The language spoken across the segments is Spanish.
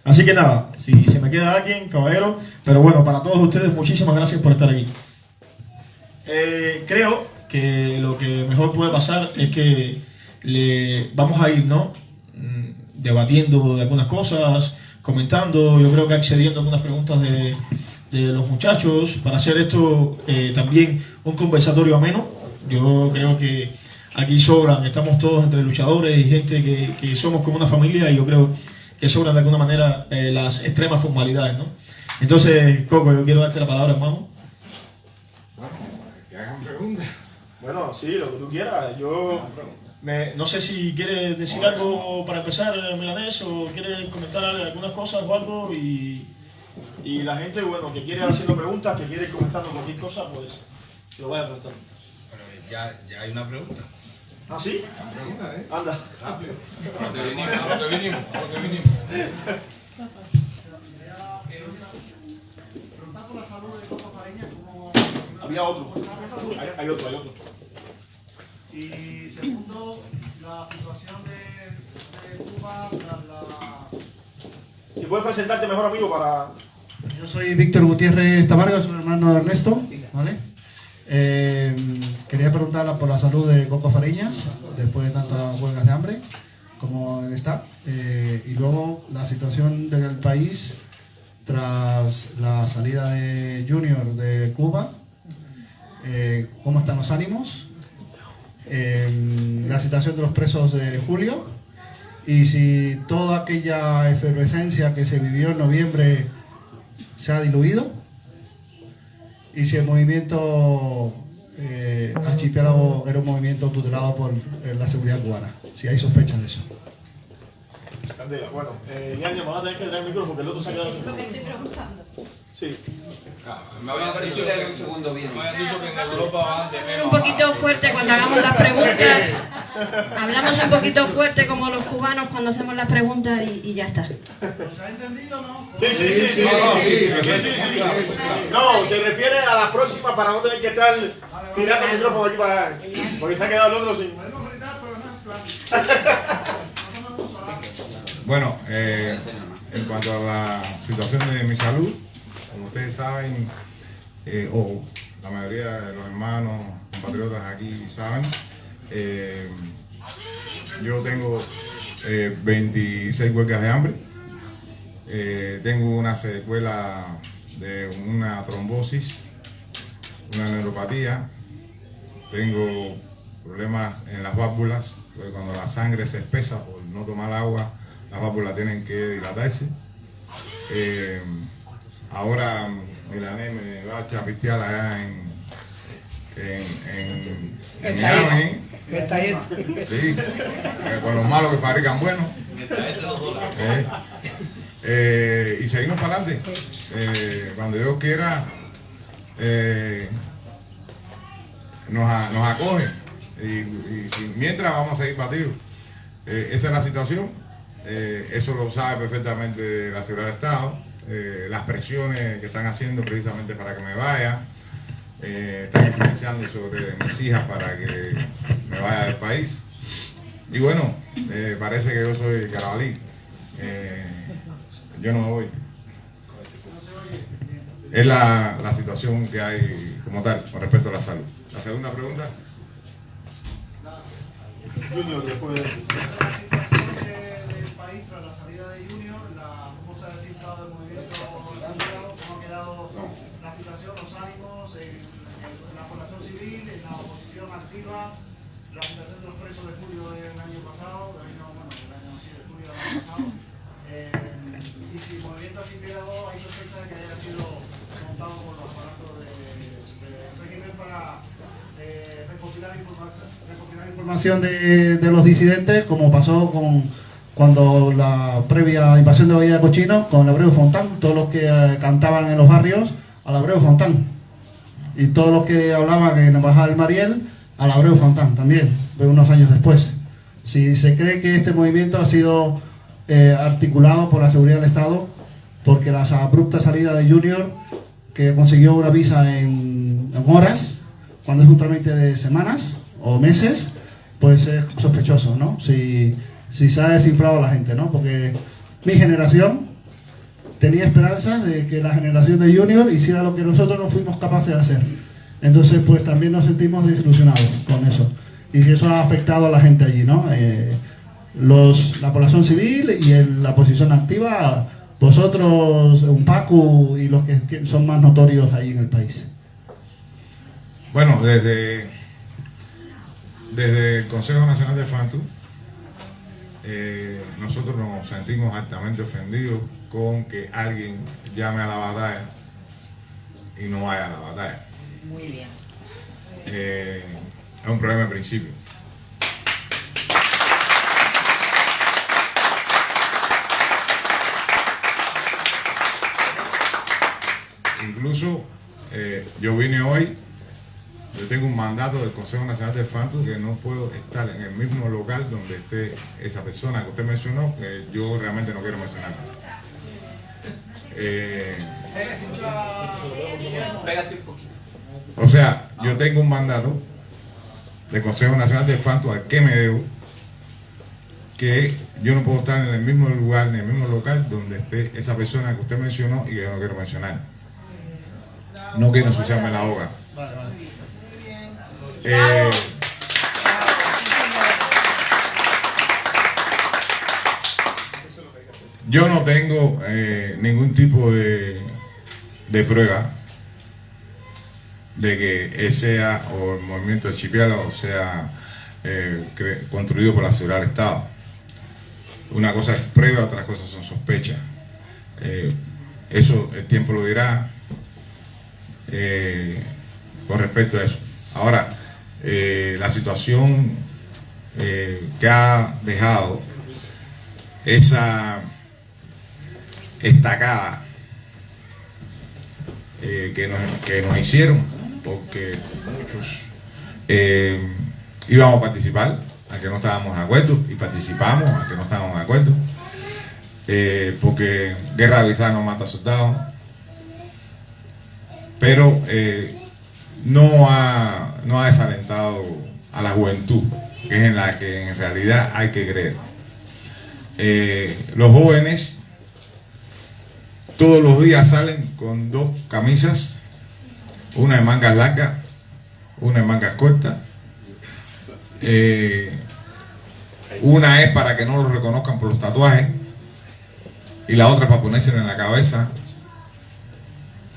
Así que nada, si se me queda alguien, caballero, pero bueno, para todos ustedes, muchísimas gracias por estar aquí. Creo que lo que mejor puede pasar es que vamos a ir, ¿no? Debatiendo de algunas cosas, comentando, yo creo que accediendo a algunas preguntas de los muchachos, para hacer esto también un conversatorio ameno. Yo creo que aquí sobran, estamos todos entre luchadores y gente que somos como una familia, y yo creo que sobran de alguna manera las extremas formalidades, ¿no? Entonces, Coco, yo quiero darte la palabra, hermano. Bueno, que hagan preguntas. Bueno, sí, lo que tú quieras. Yo no sé si quieres decir algo para empezar, Milanés, o quieres comentar algunas cosas o algo, y la gente, bueno, que quiere ir haciendo preguntas, que quiere ir comentando cualquier cosa, pues que lo vaya preguntando. Bueno, ya hay una pregunta. ¿Ah, sí? Hagan preguntas, Anda. rápido. A lo que vinimos. Preguntar por la salud de Coco Fareñas, ¿cómo? Había otro. Hay otro. Y segundo, la situación de Cuba tras la... Si puedes presentarte mejor, amigo, para... Yo soy Víctor Gutiérrez Tamarga, soy hermano de Ernesto, ¿vale? Quería preguntarle por la salud de Coco Fareñas, después de tantas huelgas de hambre, cómo él está. Y luego la situación del país tras la salida de Junior de Cuba, cómo están los ánimos, la situación de los presos de Julio, y si toda aquella efervescencia que se vivió en noviembre se ha diluido, y si el movimiento archipiélago era un movimiento tutelado por la seguridad cubana, si hay sospechas de eso. Candela, bueno, Yanni, vamos a tener que traer el micrófono porque el otro se ha quedado sin... Lo que estoy preguntando. Sí. Me habían dicho que en segundo viene. Me habían dicho que en Europa van de menos Un poquito fuerte cuando hagamos las preguntas. Hablamos un poquito fuerte como los cubanos cuando hacemos las preguntas y ya está. ¿Os ha entendido o no? Sí. No, se refiere a la próxima para no tener que estar tirando el micrófono aquí para allá. Porque se ha quedado el otro sin... Podemos gritar, pero no es plan. Bueno, en cuanto a la situación de mi salud, como ustedes saben, o la mayoría de los hermanos compatriotas aquí saben, yo tengo 26 huelgas de hambre, tengo una secuela de una trombosis, una neuropatía, tengo problemas en las válvulas, porque cuando la sangre se espesa por no tomar agua, las válvulas tienen que dilatarse. Ahora Milanés me va a chapistear allá en Miami. Está lleno. Sí, con los malos que fabrican buenos. Y seguimos para adelante. Cuando Dios quiera, nos acoge. Y mientras vamos a seguir batidos. Esa es la situación. Eso lo sabe perfectamente la seguridad del Estado. Las presiones que están haciendo precisamente para que me vaya, están influenciando sobre mis hijas para que me vaya del país. Y bueno, parece que yo soy Carabalí. Yo no me voy. Es la situación que hay como tal con respecto a la salud. La segunda pregunta. Junior, después de... La situación del país tras la salida de Junior, cómo se ha desinflado el movimiento, cómo ha quedado la situación, los ánimos en la población civil, en la oposición activa, la situación de los presos de julio del año pasado, de julio del año pasado, y si el movimiento archipiélago hay sospecha de que haya sido montado por los aparatos del régimen para recopilar información de los disidentes, como pasó cuando la previa invasión de Bahía de Cochinos con el Abreu Fontán, todos los que cantaban en los barrios al Abreu Fontán, y todos los que hablaban en la embajada del Mariel al Abreu Fontán también, unos años después. Si se cree que este movimiento ha sido articulado por la seguridad del Estado, porque la abrupta salida de Junior, que consiguió una visa en horas, cuando es un trámite de semanas o meses, pues es sospechoso, ¿no? Si se ha desinflado la gente, ¿no? Porque mi generación tenía esperanzas de que la generación de Junior hiciera lo que nosotros no fuimos capaces de hacer. Entonces, pues también nos sentimos desilusionados con eso. Y si eso ha afectado a la gente allí, ¿no? La población civil y la posición activa, vosotros, Unpacu y los que son más notorios ahí en el país. Bueno, desde el Consejo Nacional de FANTU, nosotros nos sentimos altamente ofendidos con que alguien llame a la batalla y no vaya a la batalla. Muy bien. Es un problema de principio. Incluso yo vine hoy, yo tengo un mandato del Consejo Nacional de FANTU que no puedo estar en el mismo local donde esté esa persona que usted mencionó, que yo realmente no quiero mencionar. Pégate un poquito. O sea, yo tengo un mandato del Consejo Nacional de FANTU al que me debo, que yo no puedo estar en el mismo lugar, en el mismo local donde esté esa persona que usted mencionó y que yo no quiero mencionar. No quiero ensuciarme la boca. Yo no tengo ningún tipo de prueba de que él sea, o el movimiento de Chipiala, sea construido por la seguridad del Estado. Una cosa es prueba, otras cosas son sospechas. Eso el tiempo lo dirá con respecto a eso. Ahora, la situación que ha dejado esa estacada que nos hicieron, porque muchos íbamos a participar, aunque no estábamos de acuerdo, y participamos, aunque no estábamos de acuerdo, porque guerra avisada no mata soldados, pero no ha desalentado a la juventud, que es en la que en realidad hay que creer. Los jóvenes todos los días salen con dos camisas, una de mangas largas, una de mangas cortas. Una es para que no lo reconozcan por los tatuajes y la otra para ponérsela en la cabeza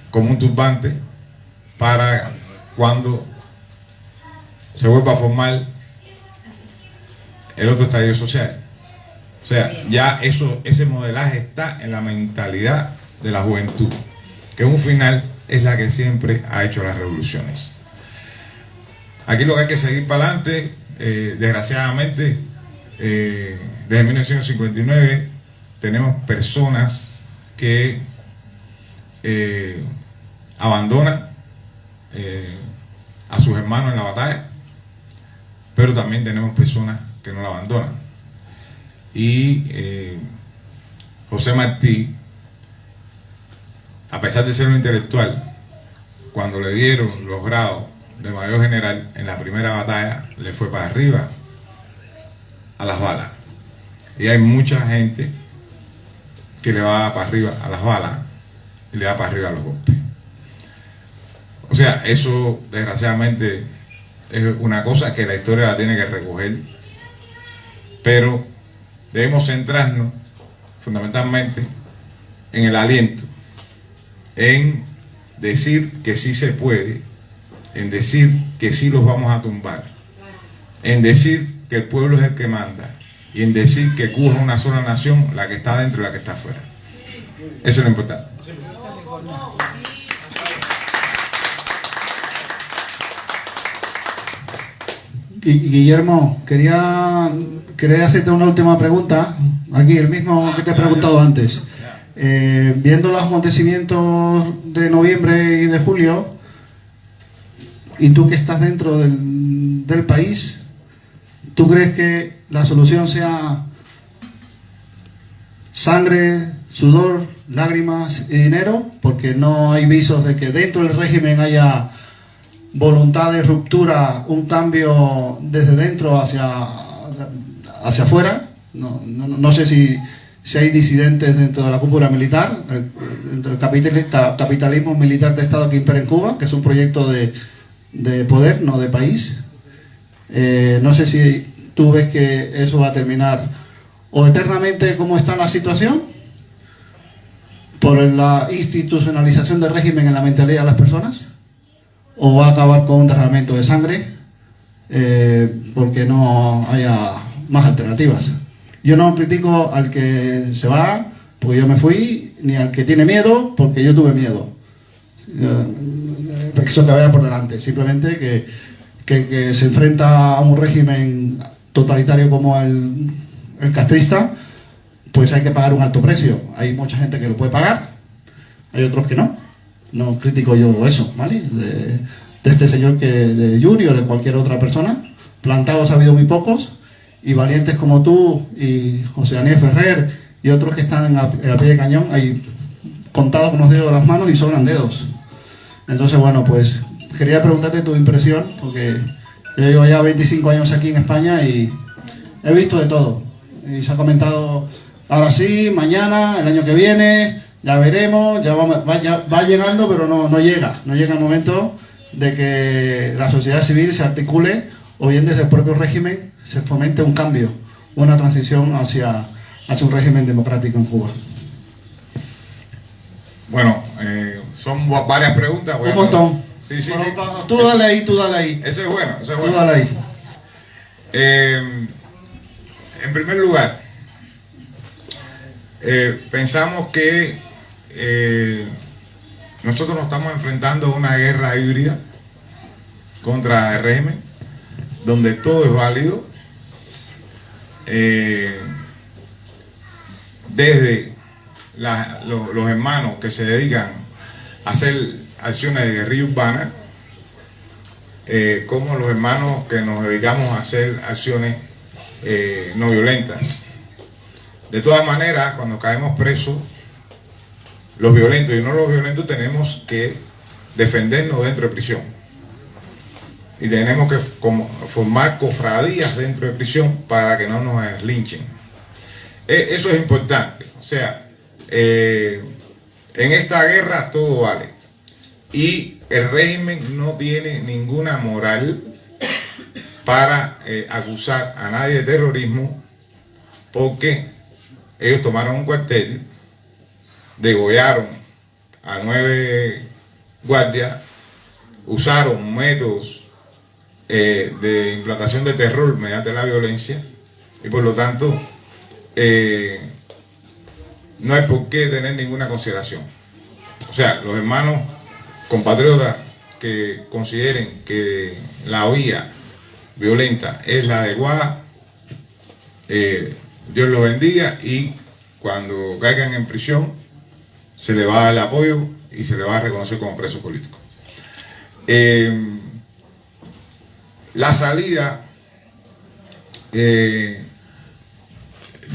como un turbante para cuando se vuelva a formar el otro estallido social. O sea, ya ese modelaje está en la mentalidad de la juventud, que un final es la que siempre ha hecho las revoluciones. Aquí lo que hay que seguir para adelante, desgraciadamente, desde 1959 tenemos personas que abandonan a sus hermanos en la batalla, pero también tenemos personas que no la abandonan. Y José Martí, a pesar de ser un intelectual, cuando le dieron los grados de mayor general en la primera batalla, le fue para arriba a las balas. Y hay mucha gente que le va para arriba a las balas y le va para arriba a los golpes. O sea, eso desgraciadamente es una cosa que la historia la tiene que recoger, pero debemos centrarnos fundamentalmente en el aliento, en decir que sí se puede, en decir que sí los vamos a tumbar, en decir que el pueblo es el que manda y en decir que Cuba es una sola nación, la que está dentro y la que está afuera. Eso es lo importante. Guillermo, quería hacerte una última pregunta, aquí el mismo que te he preguntado antes. Viendo los acontecimientos de noviembre y de julio, y tú que estás dentro del país, ¿tú crees que la solución sea sangre, sudor, lágrimas y dinero? Porque no hay visos de que dentro del régimen haya voluntad de ruptura, un cambio desde dentro hacia afuera. No sé si si hay disidentes dentro de la cúpula militar, dentro del capitalismo militar de Estado que impera en Cuba, que es un proyecto de poder, no de país. No sé si tú ves que eso va a terminar o eternamente como está la situación, por la institucionalización del régimen en la mentalidad de las personas, o va a acabar con un derramamiento de sangre porque no haya más alternativas. Yo no critico al que se va porque yo me fui, ni al que tiene miedo porque yo tuve miedo. Eso que vaya por delante, simplemente que se enfrenta a un régimen totalitario como el castrista, pues hay que pagar un alto precio. Hay mucha gente que lo puede pagar, hay otros que no. No critico yo eso, ¿vale? De este señor de Junior, de cualquier otra persona. Plantados ha habido muy pocos, y valientes como tú y José Daniel Ferrer y otros que están a pie de cañón, hay contados con los dedos de las manos y sobran dedos. Entonces, bueno, pues quería preguntarte tu impresión, porque yo llevo ya 25 años aquí en España y he visto de todo. Y se ha comentado, ahora sí, mañana, el año que viene, ya veremos, va llegando, pero no llega el momento de que la sociedad civil se articule, o bien desde el propio régimen se fomente un cambio, una transición hacia un régimen democrático en Cuba. Bueno, son varias preguntas. Un montón. Sí. Tú dale ahí. Ese es bueno, Tú dale ahí. En primer lugar, pensamos que nosotros nos estamos enfrentando a una guerra híbrida contra el régimen, donde todo es válido, desde los hermanos que se dedican a hacer acciones de guerrilla urbana, como los hermanos que nos dedicamos a hacer acciones no violentas. De todas maneras, cuando caemos presos, los violentos y no los violentos, tenemos que defendernos dentro de prisión. Y tenemos que formar cofradías dentro de prisión para que no nos linchen. Eso es importante. O sea, en esta guerra todo vale. Y el régimen no tiene ninguna moral para acusar a nadie de terrorismo, porque ellos tomaron un cuartel, degollaron a 9 guardias, usaron métodos de implantación de terror mediante la violencia, y por lo tanto no hay por qué tener ninguna consideración. O sea, los hermanos compatriotas que consideren que la vía violenta es la adecuada, Dios los bendiga, y cuando caigan en prisión se les va a dar el apoyo y se les va a reconocer como presos políticos. La salida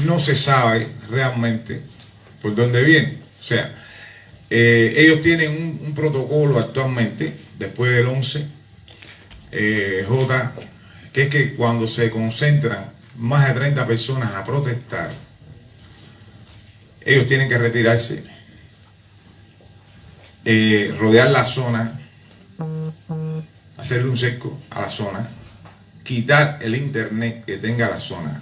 no se sabe realmente por dónde viene. O sea, ellos tienen un protocolo actualmente, después del 11, que es que cuando se concentran más de 30 personas a protestar, ellos tienen que retirarse, rodear la zona, hacerle un cerco a la zona, quitar el internet que tenga la zona.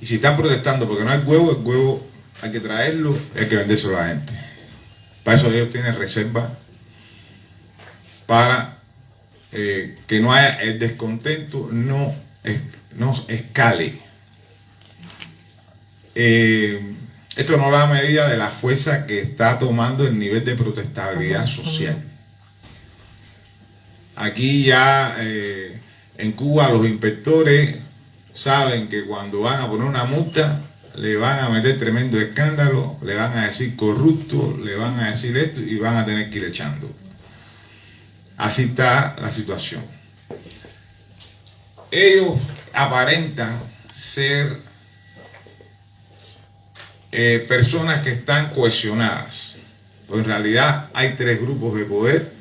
Y si están protestando porque no hay huevo, el huevo hay que traerlo, hay que vendérselo a la gente. Para eso ellos tienen reserva, para que no haya el descontento, no escale. Esto no da medida de la fuerza que está tomando el nivel de protestabilidad social. Aquí ya en Cuba los inspectores saben que cuando van a poner una multa le van a meter tremendo escándalo, le van a decir corrupto, le van a decir esto y van a tener que ir echando. Así está la situación. Ellos aparentan ser personas que están cohesionadas, pero en realidad hay 3 grupos de poder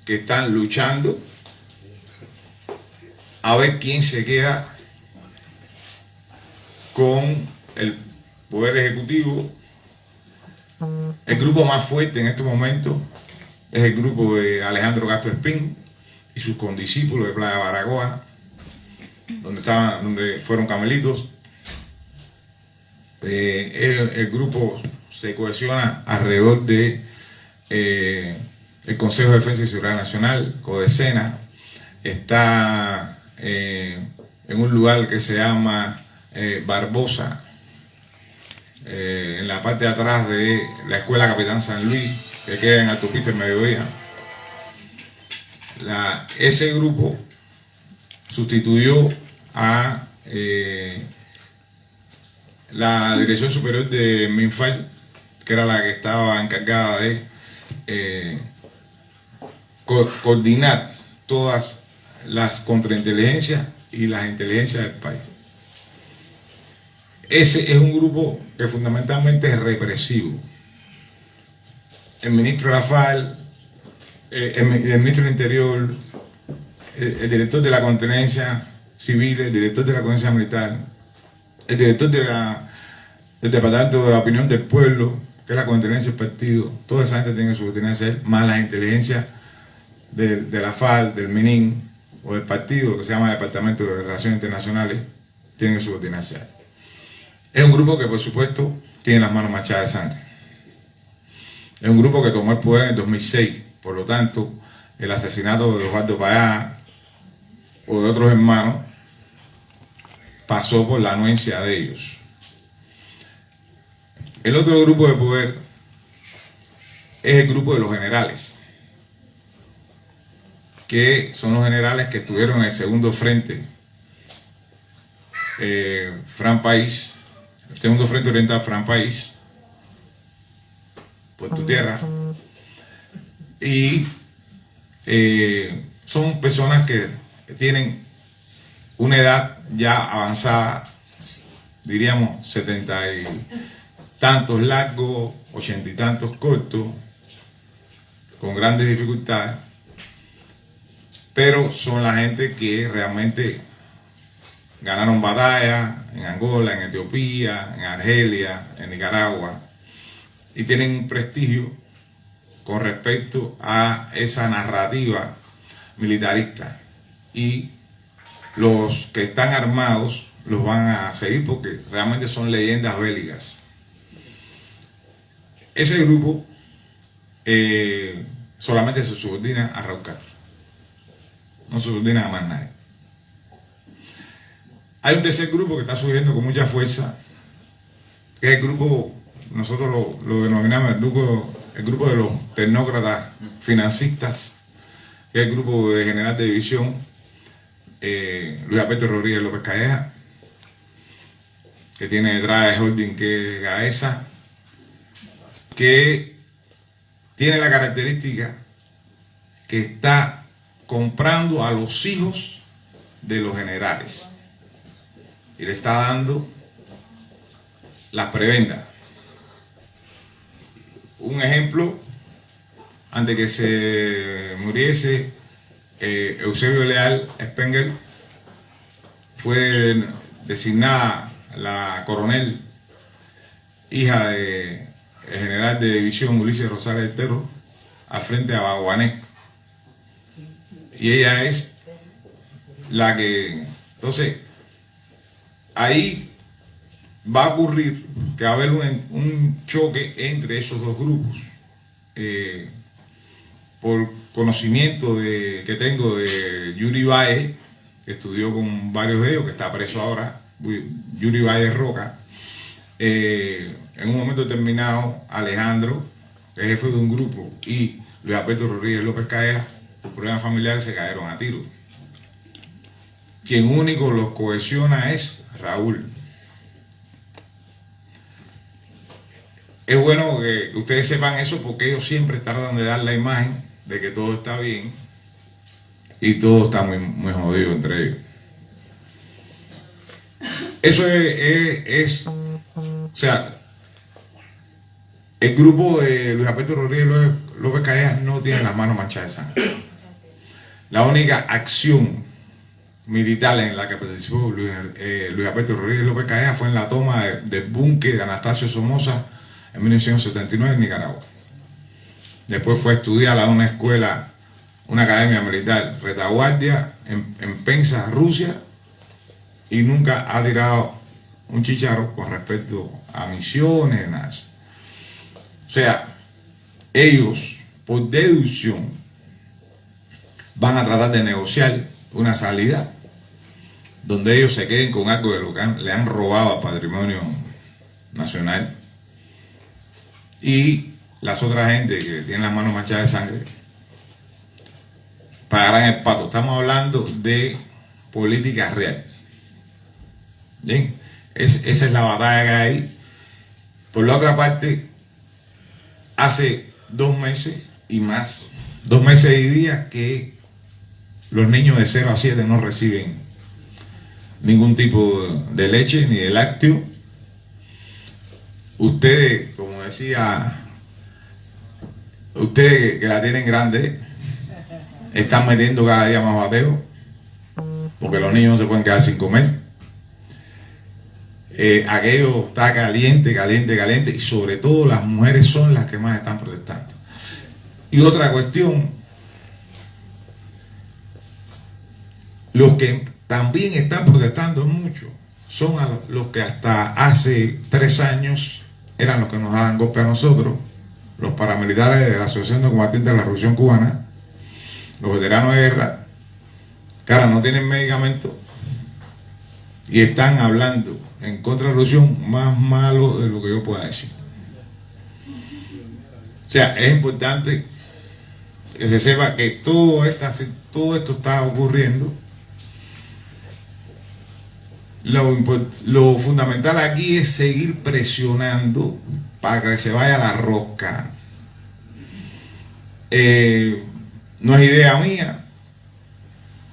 que están luchando a ver quién se queda con el Poder Ejecutivo, el grupo más fuerte en este momento es el grupo de Alejandro Castro Espín y sus condiscípulos de Playa Baracoa, donde fueron camelitos. El grupo se cohesiona alrededor de el Consejo de Defensa y Seguridad Nacional, Codesena. Está en un lugar que se llama Barbosa, en la parte de atrás de la Escuela Capitán San Luis, que queda en Autopista del Mediodía. Ese grupo sustituyó a la Dirección Superior de MINFAL, que era la que estaba encargada de coordinar todas las contrainteligencias y las inteligencias del país. Ese es un grupo que fundamentalmente es represivo. El ministro Rafael, el ministro del Interior, el director de la Continencia Civil, el director de la Continencia Militar, el director del Departamento de la Opinión del Pueblo, que es la Continencia del Partido, toda esa gente tiene que subordinarse a él, más las inteligencias de la FARC, del MININ o del partido, que se llama Departamento de Relaciones Internacionales, tienen que subordinarse a él. Es un grupo que, por supuesto, tiene las manos manchadas de sangre. Es un grupo que tomó el poder en el 2006, por lo tanto, el asesinato de Osvaldo Payá o de otros hermanos pasó por la anuencia de ellos. El otro grupo de poder es el grupo de los generales, que son los generales que estuvieron en el segundo frente, Fran País, el segundo frente oriental Fran País, por tu tierra, y son personas que tienen una edad ya avanzada, diríamos 70 y tantos largos, 80 y tantos cortos, con grandes dificultades, pero son la gente que realmente ganaron batallas en Angola, en Etiopía, en Argelia, en Nicaragua, y tienen un prestigio con respecto a esa narrativa militarista. Y los que están armados los van a seguir porque realmente son leyendas bélicas. Ese grupo solamente se subordina a Raúl Castro, no se subordina a más nadie. Hay un tercer grupo que está surgiendo con mucha fuerza, que es el grupo, nosotros lo denominamos el grupo de los tecnócratas financistas, que es el grupo de general de división, Luis Alberto Rodríguez López Calleja, que tiene detrás de holding que es Gaesa, que tiene la característica que está comprando a los hijos de los generales y le está dando las prebendas. Un ejemplo, antes que se muriese Eusebio Leal Spengler, fue designada la coronel, hija de el general de división Ulises Rosales Terro, al frente de Abaguané. Y ella es la que... Entonces, ahí va a ocurrir que va a haber un choque entre esos dos grupos. Por conocimiento que tengo de Yuri Valle, que estudió con varios de ellos, que está preso ahora, Yuri Valle Roca, en un momento determinado, Alejandro, que es jefe de un grupo, y Luis Alberto Rodríguez López Calleja, por problemas familiares, se cayeron a tiro. Quien único los cohesiona es Raúl. Es bueno que ustedes sepan eso porque ellos siempre tratan de dar la imagen de que todo está bien y todo está muy, muy jodido entre ellos. Eso o sea, el grupo de Luis Alberto Rodríguez López Calleja no tiene las manos manchadas de sangre. La única acción militar en la que participó Luis Alberto Rodríguez López Calleja fue en la toma del búnker de Anastasio Somoza en 1979 en Nicaragua. Después fue a estudiar a una escuela, una academia militar, retaguardia, en Penza, Rusia, y nunca ha tirado un chicharro con respecto a misiones, nada. O sea, ellos, por deducción, van a tratar de negociar una salida donde ellos se queden con algo de lo que le han robado al patrimonio nacional, y las otras gente que tienen las manos manchadas de sangre pagarán el pato. Estamos hablando de política real. Bien, esa es la batalla que hay. Por la otra parte, hace 2 meses y más, 2 meses y días que los niños de 0 a 7 no reciben ningún tipo de leche ni de lácteo. Ustedes, como decía, ustedes que la tienen grande, están metiendo cada día más bateo, porque los niños no se pueden quedar sin comer. Aquello está caliente, caliente, caliente, y sobre todo las mujeres son las que más están protestando. Y otra cuestión, los que también están protestando mucho son los que hasta hace 3 años eran los que nos daban golpe a nosotros, los paramilitares de la Asociación de Combatientes de la Revolución Cubana, los veteranos de guerra, que ahora no tienen medicamentos y están hablando en contra de la revolución más malo de lo que yo pueda decir. O sea, es importante que se sepa que todo esto está ocurriendo. Lo fundamental aquí es seguir presionando para que se vaya la rosca. No es idea mía,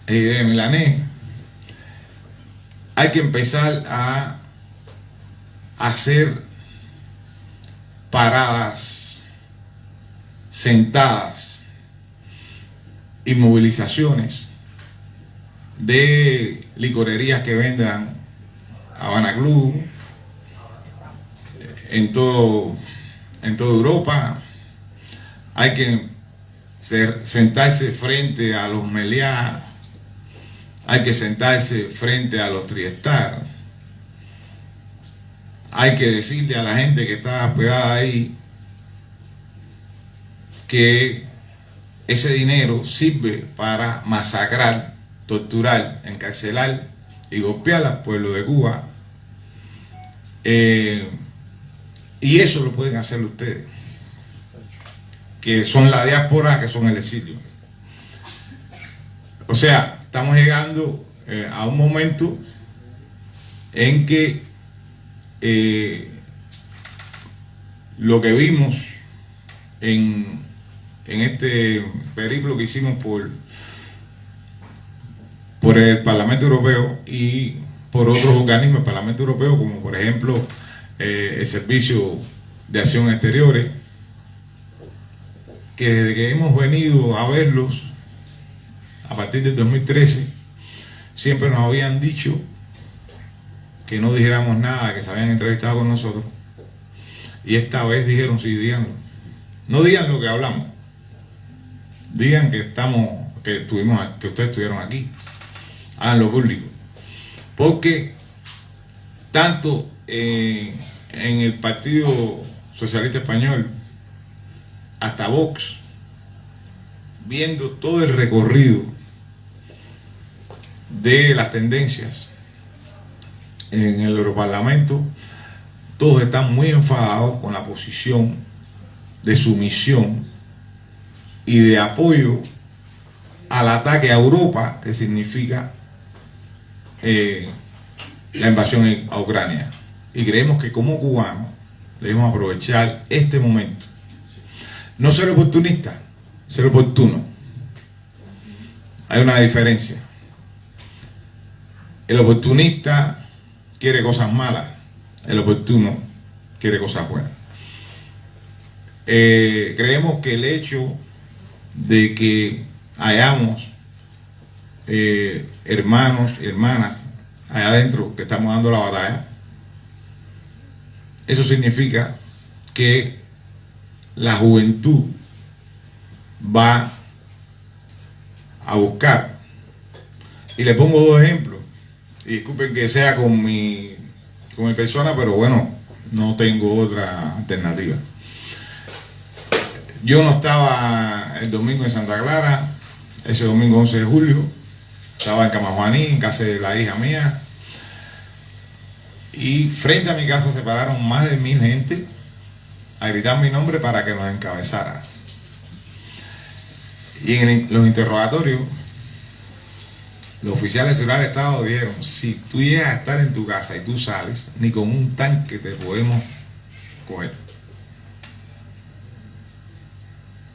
es idea de Milanés. Hay que empezar a hacer paradas, sentadas y movilizaciones de licorerías que vendan Habana Club en toda Europa. Hay que sentarse frente a los Meliá, hay que sentarse frente a los Triestar, hay que decirle a la gente que está pegada ahí que ese dinero sirve para masacrar, torturar, encarcelar y golpear al pueblo de Cuba, y eso lo pueden hacer ustedes, que son la diáspora, que son el exilio. O sea, estamos llegando a un momento en que lo que vimos en este periplo que hicimos por el Parlamento Europeo y por otros organismos del Parlamento Europeo, como por ejemplo el Servicio de Acción Exteriores, que desde que hemos venido a verlos a partir del 2013, siempre nos habían dicho que no dijéramos nada, que se habían entrevistado con nosotros, y esta vez dijeron: sí, díganlo. No digan lo que hablamos, digan que ustedes estuvieron aquí, háganlo público, porque tanto en el Partido Socialista Español hasta Vox, viendo todo el recorrido de las tendencias en el Europarlamento, todos están muy enfadados con la posición de sumisión y de apoyo al ataque a Europa, que significa la invasión a Ucrania. Y creemos que como cubanos debemos aprovechar este momento, no ser oportunista, ser oportuno. Hay una diferencia. El oportunista quiere cosas malas, el oportuno quiere cosas buenas. Creemos que el hecho de que hayamos hermanos y hermanas allá adentro que estamos dando la batalla. Eso significa que la juventud va a buscar. Y le pongo dos ejemplos. Y disculpen que sea con mi persona, pero bueno, no tengo otra alternativa. Yo no estaba el domingo en Santa Clara, ese domingo 11 de julio, estaba en Camajuaní, en casa de la hija mía, y frente a mi casa se pararon más de 1000 gente a gritar mi nombre para que nos encabezara. Y en los interrogatorios, los oficiales de seguridad del Estado dijeron: si tú llegas a estar en tu casa y tú sales, ni con un tanque te podemos coger.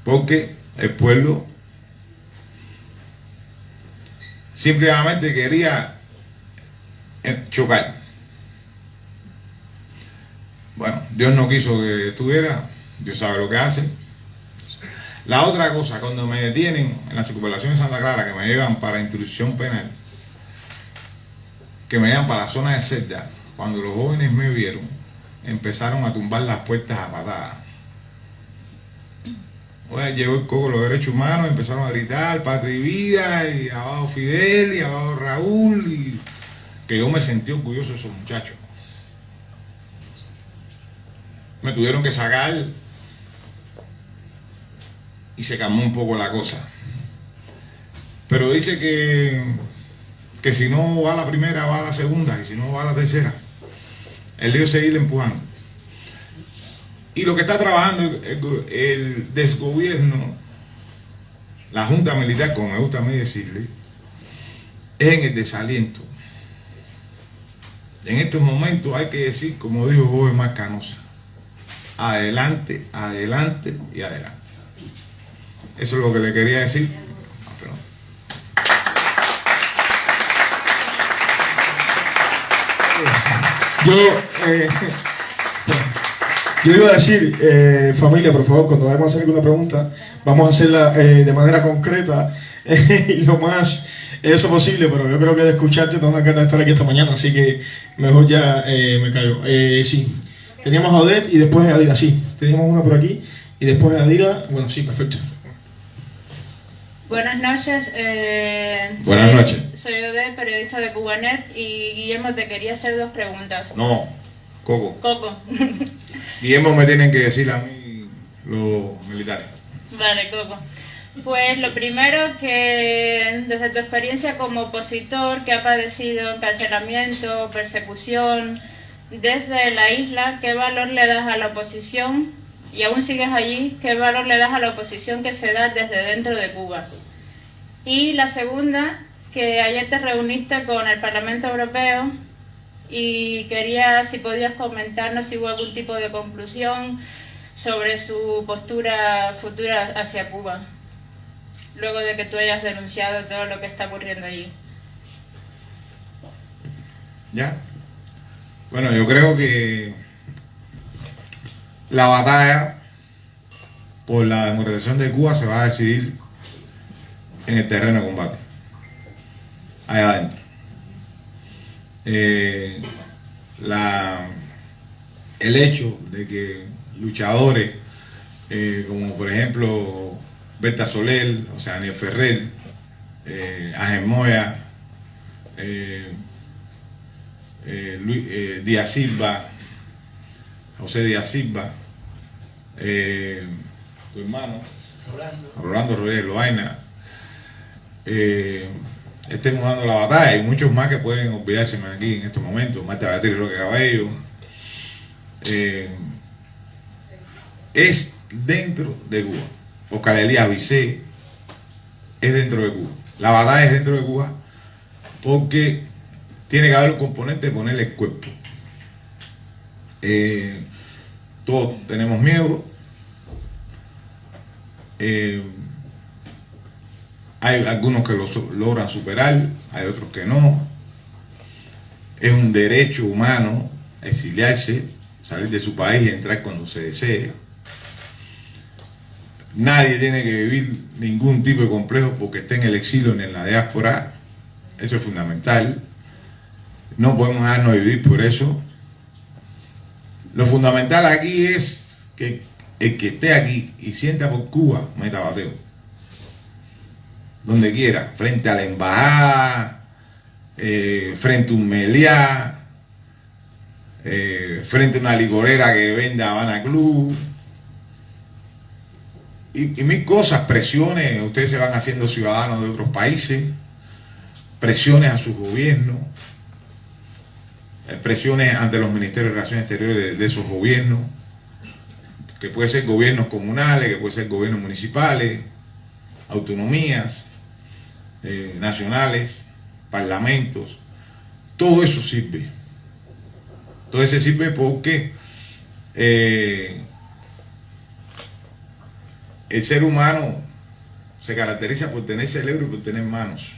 Porque el pueblo simplemente quería chocar. Bueno, Dios no quiso que estuviera, Dios sabe lo que hace. La otra cosa, cuando me detienen en la circunvalación de Santa Clara, que me llevan para instrucción penal, que me llevan para la zona de celda, cuando los jóvenes me vieron, empezaron a tumbar las puertas a patadas. Oye, llegó el Coco de los Derechos Humanos, empezaron a gritar Patria y Vida, y abajo Fidel, y abajo Raúl, y que yo me sentí orgulloso de esos muchachos. Me tuvieron que sacar y se calmó un poco la cosa. Pero dice que si no va a la primera, va a la segunda, y si no va a la tercera. El lío es seguir empujando. Y lo que está trabajando el desgobierno, la Junta Militar, como me gusta a mí decirle, es en el desaliento. En estos momentos hay que decir, como dijo Jorge Marcanosa, adelante, adelante y adelante. Eso es lo que le quería decir. Yo iba a decir, familia, por favor, cuando vayamos a hacer alguna pregunta, vamos a hacerla de manera concreta y lo más eso posible, pero yo creo que de escucharte nos da ganas de estar aquí esta mañana, así que mejor ya me callo. Sí, teníamos a Odette y después a Adira, sí, teníamos una por aquí y después a Adira, bueno, sí, perfecto. Buenas noches. Buenas noches. Soy Odette, periodista de Cubanet, y Guillermo, te quería hacer dos preguntas. No, Coco. Coco. Guillermo me tienen que decir a mí los militares. Vale, Coco. Pues lo primero, que desde tu experiencia como opositor que ha padecido encarcelamiento, persecución desde la isla, ¿qué valor le das a la oposición? Y aún sigues allí, ¿qué valor le das a la oposición que se da desde dentro de Cuba? Y la segunda, que ayer te reuniste con el Parlamento Europeo y quería, si podías comentarnos si hubo algún tipo de conclusión sobre su postura futura hacia Cuba, luego de que tú hayas denunciado todo lo que está ocurriendo allí. ¿Ya? Bueno, yo creo que la batalla por la democratización de Cuba se va a decidir en el terreno de combate, allá adentro. El hecho de que luchadores como por ejemplo Berta Soler, o sea, Daniel Ferrer, Ángel Moya, Díaz Silva, José Díaz Silva, tu hermano Rolando Rodríguez Loaina, estemos dando la batalla. Hay muchos más que pueden olvidarse aquí en estos momentos, Marta Beatriz Roque Cabello. Es dentro de Cuba. Oscar Elías Vicé es dentro de Cuba. La batalla es dentro de Cuba porque tiene que haber un componente de ponerle el cuerpo. Todos tenemos miedo. Hay algunos que lo logran superar, hay otros que no. Es un derecho humano exiliarse, salir de su país y entrar cuando se desee. Nadie tiene que vivir ningún tipo de complejo porque esté en el exilio ni en la diáspora. Eso es fundamental. No podemos dejarnos dividir por eso. Lo fundamental aquí es que el que esté aquí y sienta por Cuba, meta bateo. Donde quiera, frente a la embajada, frente a un meliá, frente a una licorera que vende Habana Club. Y mil cosas, presiones, ustedes se van haciendo ciudadanos de otros países, presiones a sus gobiernos, presiones ante los ministerios de Relaciones Exteriores de esos gobiernos, que puede ser gobiernos comunales, que puede ser gobiernos municipales, autonomías nacionales, parlamentos. Todo eso sirve. Todo eso sirve porque el ser humano se caracteriza por tener cerebro y por tener manos.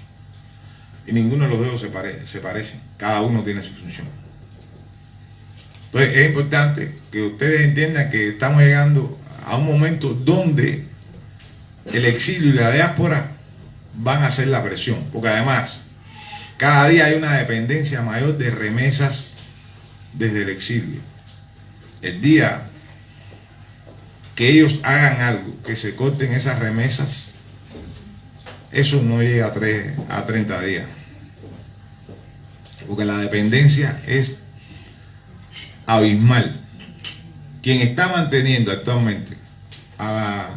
Y ninguno de los dedos se parece. Cada uno tiene su función. Entonces es importante que ustedes entiendan que estamos llegando a un momento donde el exilio y la diáspora van a hacer la presión. Porque además, cada día hay una dependencia mayor de remesas desde el exilio. El día que ellos hagan algo, que se corten esas remesas, eso no llega a 30 días. Porque la dependencia es abismal. Quien está manteniendo actualmente a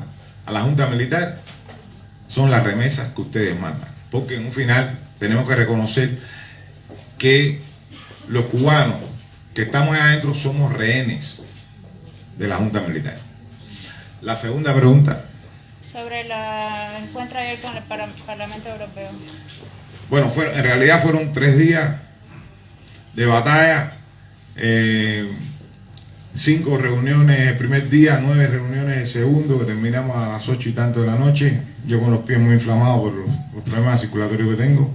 la Junta Militar son las remesas que ustedes mandan. Porque en un final tenemos que reconocer que los cubanos que estamos ahí adentro somos rehenes de la Junta Militar. La segunda pregunta. Sobre el encuentro ayer con el Parlamento Europeo. Bueno, en realidad fueron 3 días de batalla, 5 reuniones el primer día, 9 reuniones el segundo, que terminamos a las 8 y tanto de la noche. Yo con los pies muy inflamados por los problemas circulatorios que tengo.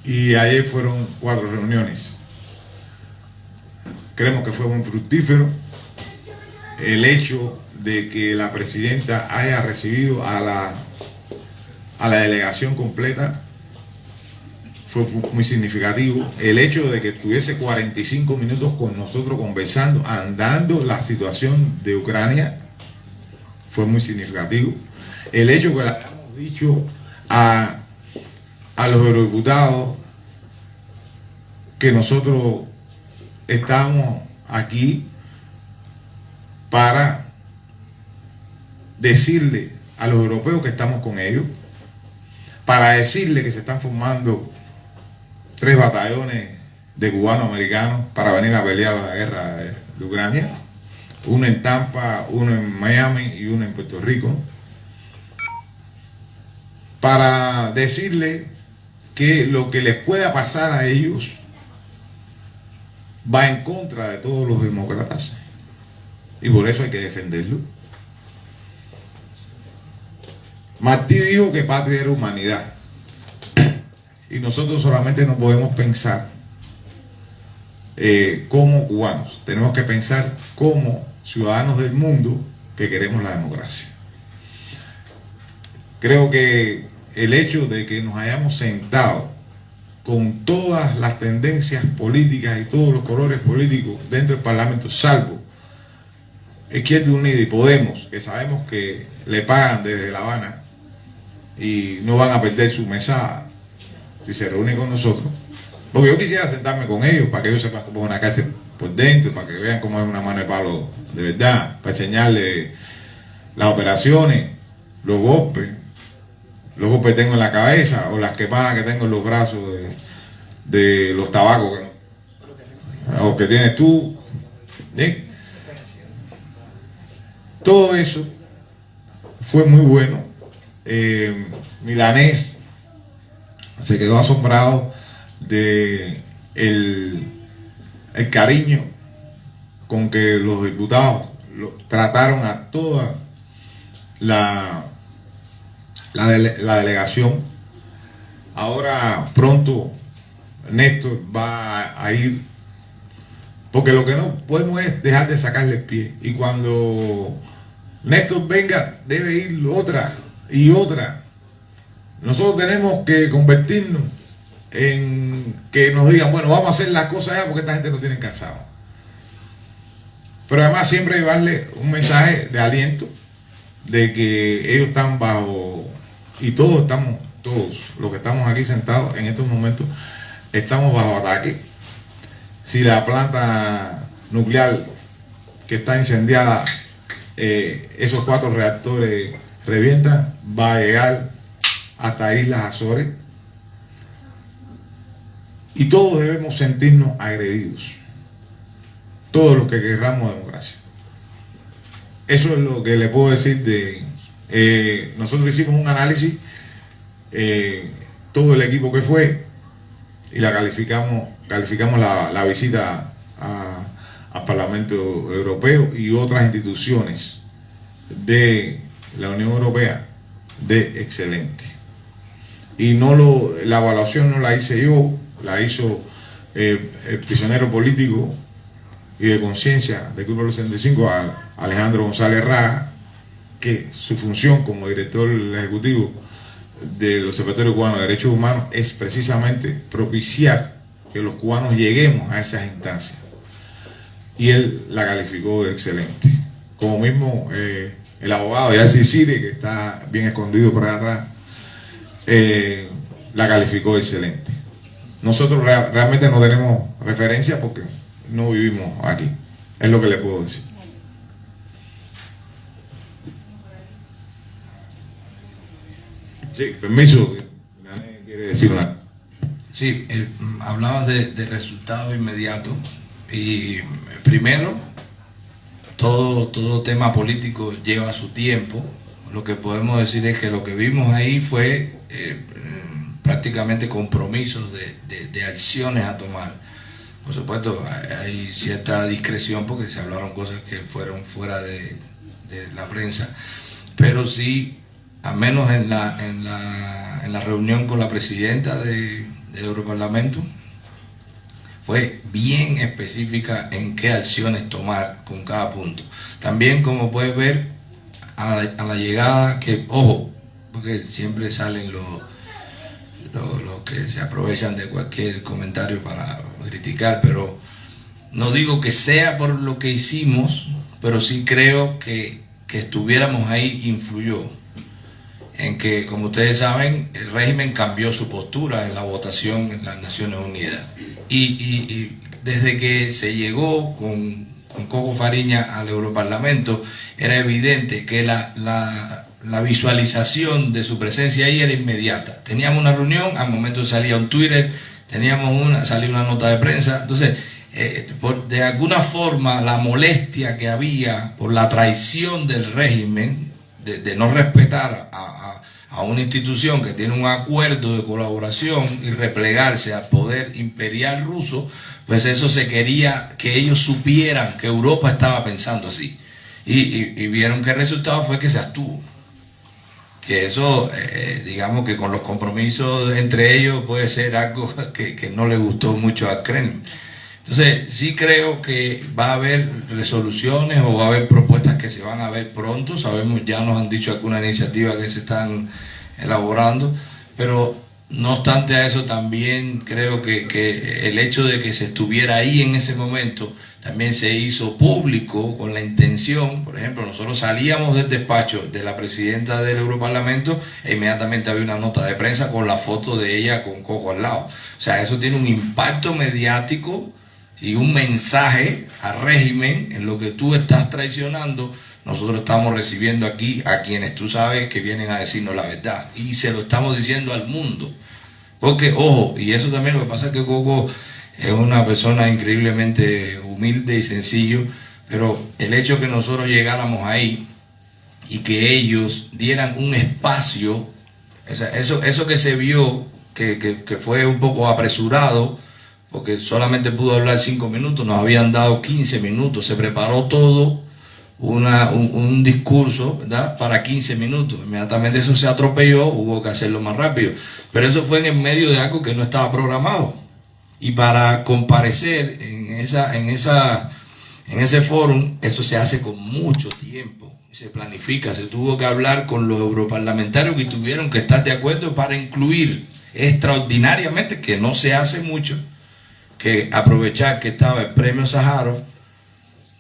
Y ayer fueron 4 reuniones. Creemos que fue muy fructífero el hecho de que la presidenta haya recibido a la delegación completa. Fue muy significativo. El hecho de que estuviese 45 minutos con nosotros conversando, andando la situación de Ucrania, fue muy significativo. El hecho que le hayamos dicho a los eurodiputados que nosotros estamos aquí para decirle a los europeos que estamos con ellos, para decirle que se están formando 3 batallones de cubanos americanos para venir a pelear la guerra de Ucrania, uno en Tampa, uno en Miami y uno en Puerto Rico, para decirle que lo que les pueda pasar a ellos va en contra de todos los demócratas y por eso hay que defenderlo. Martí dijo que patria era humanidad y nosotros solamente no podemos pensar como cubanos, tenemos que pensar como ciudadanos del mundo que queremos la democracia. Creo que el hecho de que nos hayamos sentado con todas las tendencias políticas y todos los colores políticos dentro del Parlamento, salvo Izquierda Unida y Podemos, que sabemos que le pagan desde La Habana y no van a perder su mesada si se reúnen con nosotros, porque yo quisiera sentarme con ellos para que ellos sepan cómo es una cárcel por dentro, para que vean cómo es una mano de palo de verdad, para enseñarles las operaciones, los golpes que tengo en la cabeza o las quemadas que tengo en los brazos de los tabacos o que tienes tú. ¿Sí? Todo eso fue muy bueno. Milanés se quedó asombrado de el cariño con que los diputados trataron a toda la delegación. Ahora pronto Néstor va a ir, porque lo que no podemos es dejar de sacarle el pie, y cuando Néstor venga debe ir otra y otra nosotros tenemos que convertirnos en que nos digan, bueno, vamos a hacer las cosas ya porque esta gente no tiene cansado. Pero además siempre llevarle un mensaje de aliento, de que ellos están bajo, y todos los que estamos aquí sentados en estos momentos, estamos bajo ataque. Si la planta nuclear que está incendiada, esos 4 reactores revientan, va a llegar hasta Islas Azores. Y todos debemos sentirnos agredidos, todos los que querramos democracia. Eso es lo que le puedo decir de... nosotros hicimos un análisis, todo el equipo que fue, y calificamos la visita al Parlamento Europeo y otras instituciones de la Unión Europea de excelente. Y la evaluación no la hice yo, la hizo el prisionero político y de conciencia del Club 65, Alejandro González Raga, que su función como director ejecutivo del Observatorio Cubano de Derechos Humanos es precisamente propiciar que los cubanos lleguemos a esas instancias. Y él la calificó de excelente. Como mismo el abogado Yassi Sire, que está bien escondido por allá atrás, la calificó de excelente. Nosotros realmente no tenemos referencia porque no vivimos aquí. Es lo que le puedo decir. Sí, permiso. Nadie quiere decir nada. Sí, hablabas de resultados inmediatos y primero, todo tema político lleva su tiempo. Lo que podemos decir es que lo que vimos ahí fue prácticamente compromisos de acciones a tomar. Por supuesto, hay cierta discreción porque se hablaron cosas que fueron fuera de la prensa, pero sí, al menos en la reunión con la presidenta del Europarlamento, fue bien específica en qué acciones tomar con cada punto. También, como puedes ver, a la llegada, que ojo, porque siempre salen los que se aprovechan de cualquier comentario para criticar, pero no digo que sea por lo que hicimos, pero sí creo que estuviéramos ahí influyó en que, como ustedes saben, el régimen cambió su postura en la votación en las Naciones Unidas. Y desde que se llegó con Coco Fariña al Europarlamento, era evidente que la visualización de su presencia ahí era inmediata. Teníamos una reunión, al momento salía un Twitter, salía una nota de prensa. Entonces, de alguna forma, la molestia que había por la traición del régimen, de no respetar a una institución que tiene un acuerdo de colaboración y replegarse al poder imperial ruso, pues eso se quería que ellos supieran que Europa estaba pensando así. Y vieron que el resultado fue que se abstuvo. Que eso, digamos que con los compromisos entre ellos puede ser algo que no le gustó mucho a Kremlin. Entonces, sí creo que va a haber resoluciones o va a haber propuestas que se van a ver pronto. Sabemos, ya nos han dicho algunas iniciativas que se están elaborando, pero no obstante a eso, también creo que el hecho de que se estuviera ahí en ese momento también se hizo público con la intención. Por ejemplo, nosotros salíamos del despacho de la presidenta del Europarlamento e inmediatamente había una nota de prensa con la foto de ella con Coco al lado. O sea, eso tiene un impacto mediático y un mensaje al régimen en lo que tú estás traicionando. Nosotros estamos recibiendo aquí a quienes tú sabes que vienen a decirnos la verdad y se lo estamos diciendo al mundo. Porque, ojo, y eso también lo que pasa es que Coco es una persona increíblemente humilde y sencillo, pero el hecho que nosotros llegáramos ahí y que ellos dieran un espacio, eso que se vio, que fue un poco apresurado, porque solamente pudo hablar 5 minutos, nos habían dado 15 minutos, se preparó todo, un discurso, ¿verdad?, para 15 minutos. Inmediatamente eso se atropelló, hubo que hacerlo más rápido, pero eso fue en medio de algo que no estaba programado. Y para comparecer en ese fórum, eso se hace con mucho tiempo, se planifica, se tuvo que hablar con los europarlamentarios que tuvieron que estar de acuerdo para incluir extraordinariamente, que no se hace mucho, que aprovechar que estaba el premio Sájarov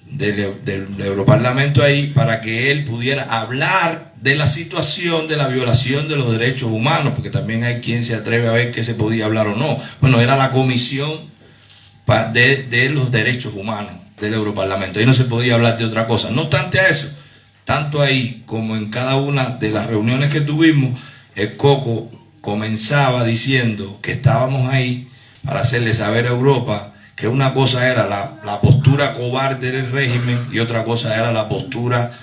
del Europarlamento ahí para que él pudiera hablar de la situación de la violación de los derechos humanos, porque también hay quien se atreve a ver que se podía hablar o no. Bueno, era la comisión de los derechos humanos del Europarlamento, ahí no se podía hablar de otra cosa. No obstante a eso, tanto ahí como en cada una de las reuniones que tuvimos, el Coco comenzaba diciendo que estábamos ahí para hacerle saber a Europa que una cosa era la postura cobarde del régimen y otra cosa era la postura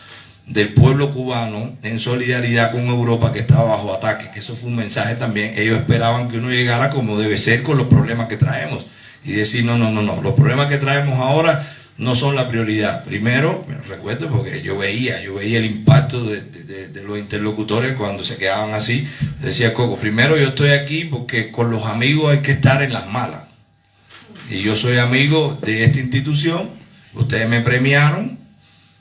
del pueblo cubano en solidaridad con Europa que estaba bajo ataque, que eso fue un mensaje también. Ellos esperaban que uno llegara como debe ser con los problemas que traemos y decir no, los problemas que traemos ahora no son la prioridad. Primero, me recuerdo porque yo veía el impacto de los interlocutores cuando se quedaban así. Decía Coco, primero yo estoy aquí porque con los amigos hay que estar en las malas. Y yo soy amigo de esta institución, ustedes me premiaron,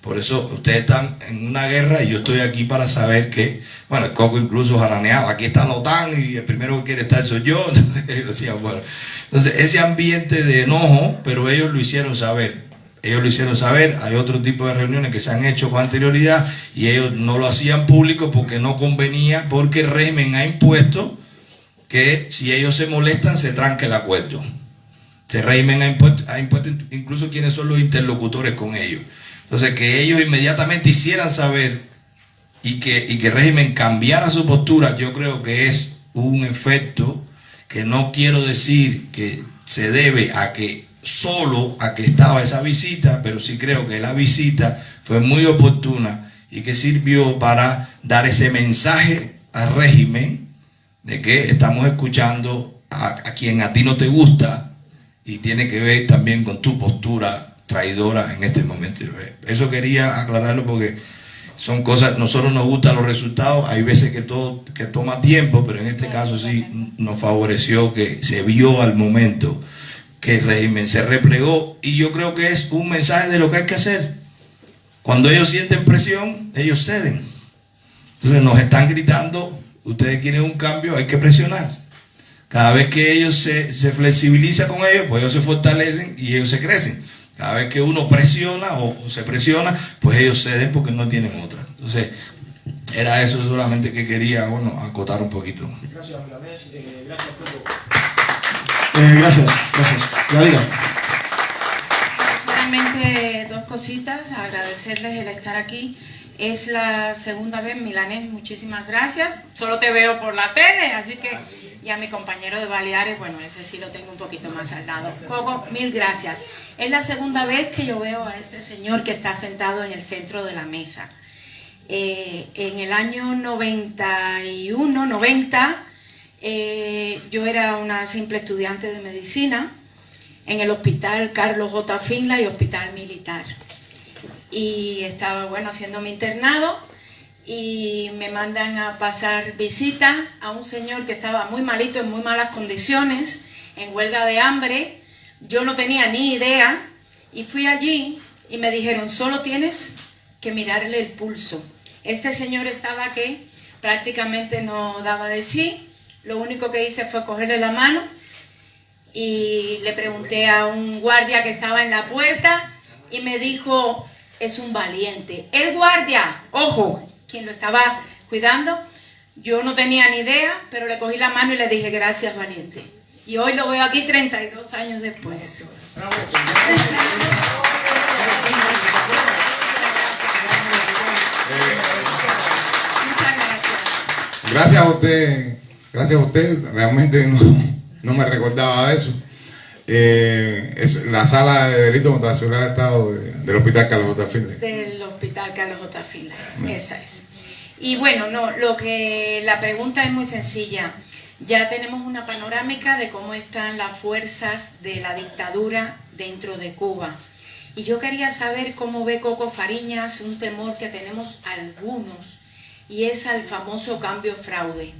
por eso ustedes están en una guerra y yo estoy aquí para saber que, bueno, el Coco incluso jaraneaba, aquí está la OTAN y el primero que quiere estar soy yo. Entonces, ellos decían, bueno, entonces ese ambiente de enojo, pero ellos lo hicieron saber. Ellos lo hicieron saber, hay otro tipo de reuniones que se han hecho con anterioridad y ellos no lo hacían público porque no convenía, porque el régimen ha impuesto que si ellos se molestan se tranque el acuerdo. Ese régimen ha impuesto incluso quiénes son los interlocutores con ellos. Entonces que ellos inmediatamente hicieran saber y que el régimen cambiara su postura, yo creo que es un efecto que no quiero decir que se debe a que solo a que estaba esa visita, pero sí creo que la visita fue muy oportuna y que sirvió para dar ese mensaje al régimen de que estamos escuchando a quien a ti no te gusta y tiene que ver también con tu postura traidora en este momento. Eso quería aclararlo porque son cosas, nosotros nos gustan los resultados, hay veces que toma tiempo, pero en este caso sí nos favoreció que se vio al momento que el régimen se replegó y yo creo que es un mensaje de lo que hay que hacer. Cuando ellos sienten presión, ellos ceden. Entonces nos están gritando, ustedes quieren un cambio, hay que presionar. Cada vez que ellos se flexibilizan con ellos, pues ellos se fortalecen y ellos se crecen. Cada vez que uno presiona o se presiona, pues ellos ceden porque no tienen otra. Entonces, era eso solamente que quería, bueno, acotar un poquito. Gracias, Bangladesh. Gracias, Coco. Gracias. Gabriela. Solamente dos cositas, agradecerles el estar aquí. Es la segunda vez, Milanés, muchísimas gracias. Solo te veo por la tele, así que... Y a mi compañero de Baleares, bueno, ese sí lo tengo un poquito más al lado. Coco, mil gracias. Es la segunda vez que yo veo a este señor que está sentado en el centro de la mesa. En el año 90, yo era una simple estudiante de medicina en el Hospital Carlos J. Finlay, Hospital Militar. Y estaba, bueno, haciendo mi internado y me mandan a pasar visita a un señor que estaba muy malito, en muy malas condiciones, en huelga de hambre. Yo no tenía ni idea y fui allí y me dijeron, solo tienes que mirarle el pulso. Este señor estaba que prácticamente no daba de sí. Lo único que hice fue cogerle la mano y le pregunté a un guardia que estaba en la puerta y me dijo, es un valiente. El guardia, ojo, quien lo estaba cuidando, yo no tenía ni idea, pero le cogí la mano y le dije, gracias, valiente. Y hoy lo veo aquí 32 años después. Gracias a usted, realmente no me recordaba de eso. Es la sala de delitos contra la seguridad del Estado del Hospital Carlos J. Finlay. Del Hospital Carlos J. Finlay, esa es. Y bueno, la pregunta es muy sencilla. Ya tenemos una panorámica de cómo están las fuerzas de la dictadura dentro de Cuba. Y yo quería saber cómo ve Coco Fariñas un temor que tenemos algunos, y es al famoso cambio fraude.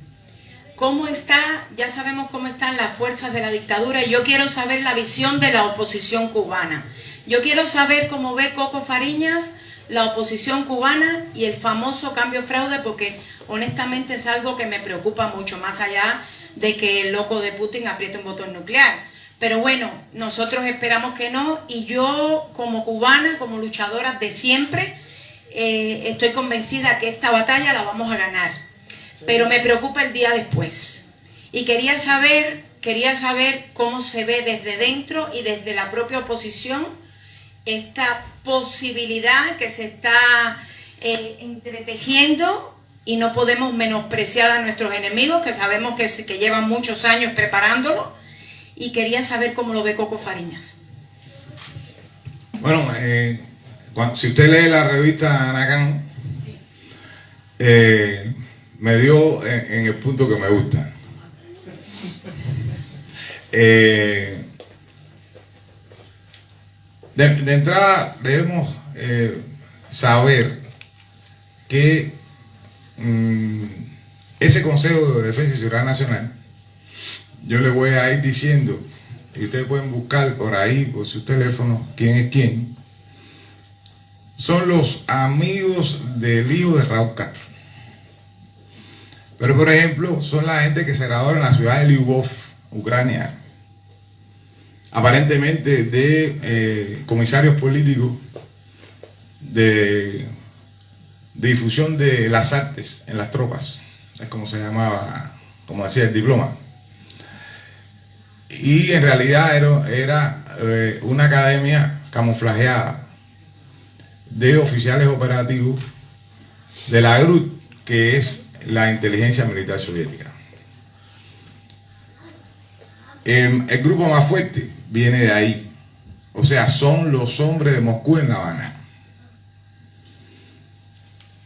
¿Cómo está? Ya sabemos cómo están las fuerzas de la dictadura y yo quiero saber la visión de la oposición cubana. Yo quiero saber cómo ve Coco Fariñas la oposición cubana y el famoso cambio fraude, porque honestamente es algo que me preocupa mucho, más allá de que el loco de Putin apriete un botón nuclear. Pero bueno, nosotros esperamos que no, y yo como cubana, como luchadora de siempre, estoy convencida que esta batalla la vamos a ganar. Pero me preocupa el día después. Y quería saber cómo se ve desde dentro y desde la propia oposición esta posibilidad que se está entretejiendo, y no podemos menospreciar a nuestros enemigos, que sabemos que llevan muchos años preparándolo, y quería saber cómo lo ve Coco Fariñas. Bueno, si usted lee la revista Anacán, me dio en el punto que me gusta. De entrada debemos saber que ese Consejo de Defensa y Seguridad Nacional, yo le voy a ir diciendo, y ustedes pueden buscar por ahí, por su teléfono, quién es quién. Son los amigos del hijo de Raúl Castro. Pero, por ejemplo, son la gente que se graduó en la ciudad de Lvov, Ucrania, aparentemente de comisarios políticos de difusión de las artes en las tropas, es como se llamaba, como decía el diploma. Y en realidad era una academia camuflajeada de oficiales operativos de la GRUD, que es la inteligencia militar soviética. El grupo más fuerte viene de ahí, o sea, son los hombres de Moscú en La Habana.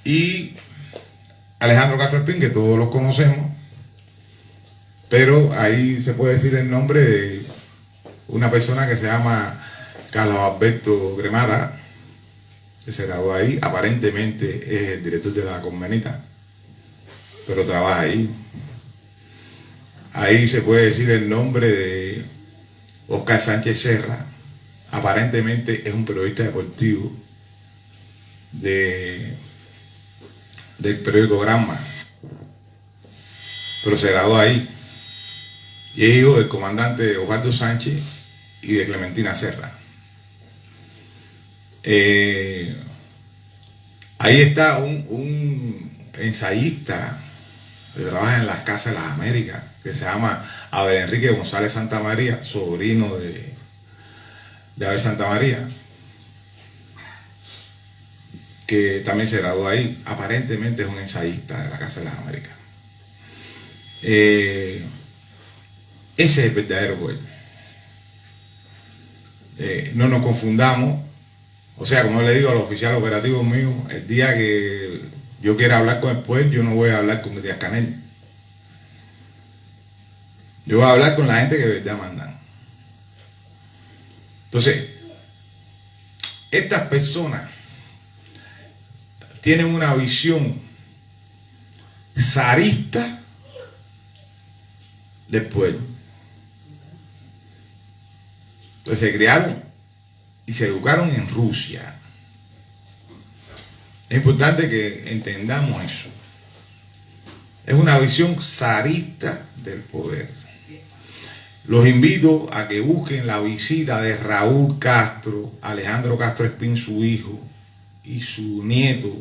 Y Alejandro Castro Espín, que todos los conocemos, pero ahí se puede decir el nombre de una persona que se llama Carlos Alberto Gremada, que se graduó ahí, aparentemente es el director de la Convenita, pero trabaja ahí. Ahí se puede decir el nombre de Oscar Sánchez Serra, aparentemente es un periodista deportivo del periódico Granma, pero se graduó ahí. Y es hijo del comandante Osvaldo Sánchez y de Clementina Serra. Ahí está un ensayista que trabaja en las Casas de las Américas, que se llama Abel Enrique González Santamaría, sobrino de Abel Santamaría, que también se graduó ahí. Aparentemente es un ensayista de la Casa de las Américas. Ese es el verdadero poder. No nos confundamos. O sea, como le digo a los oficiales operativos míos, el día que yo quiera hablar con el poder, yo no voy a hablar con Díaz Canel. Yo voy a hablar con la gente que de verdad mandan. Entonces, estas personas tienen una visión zarista del pueblo. Entonces se criaron y se educaron en Rusia. Es importante que entendamos eso. Es una visión zarista del poder. Los invito a que busquen la visita de Raúl Castro, Alejandro Castro Espín, su hijo, y su nieto,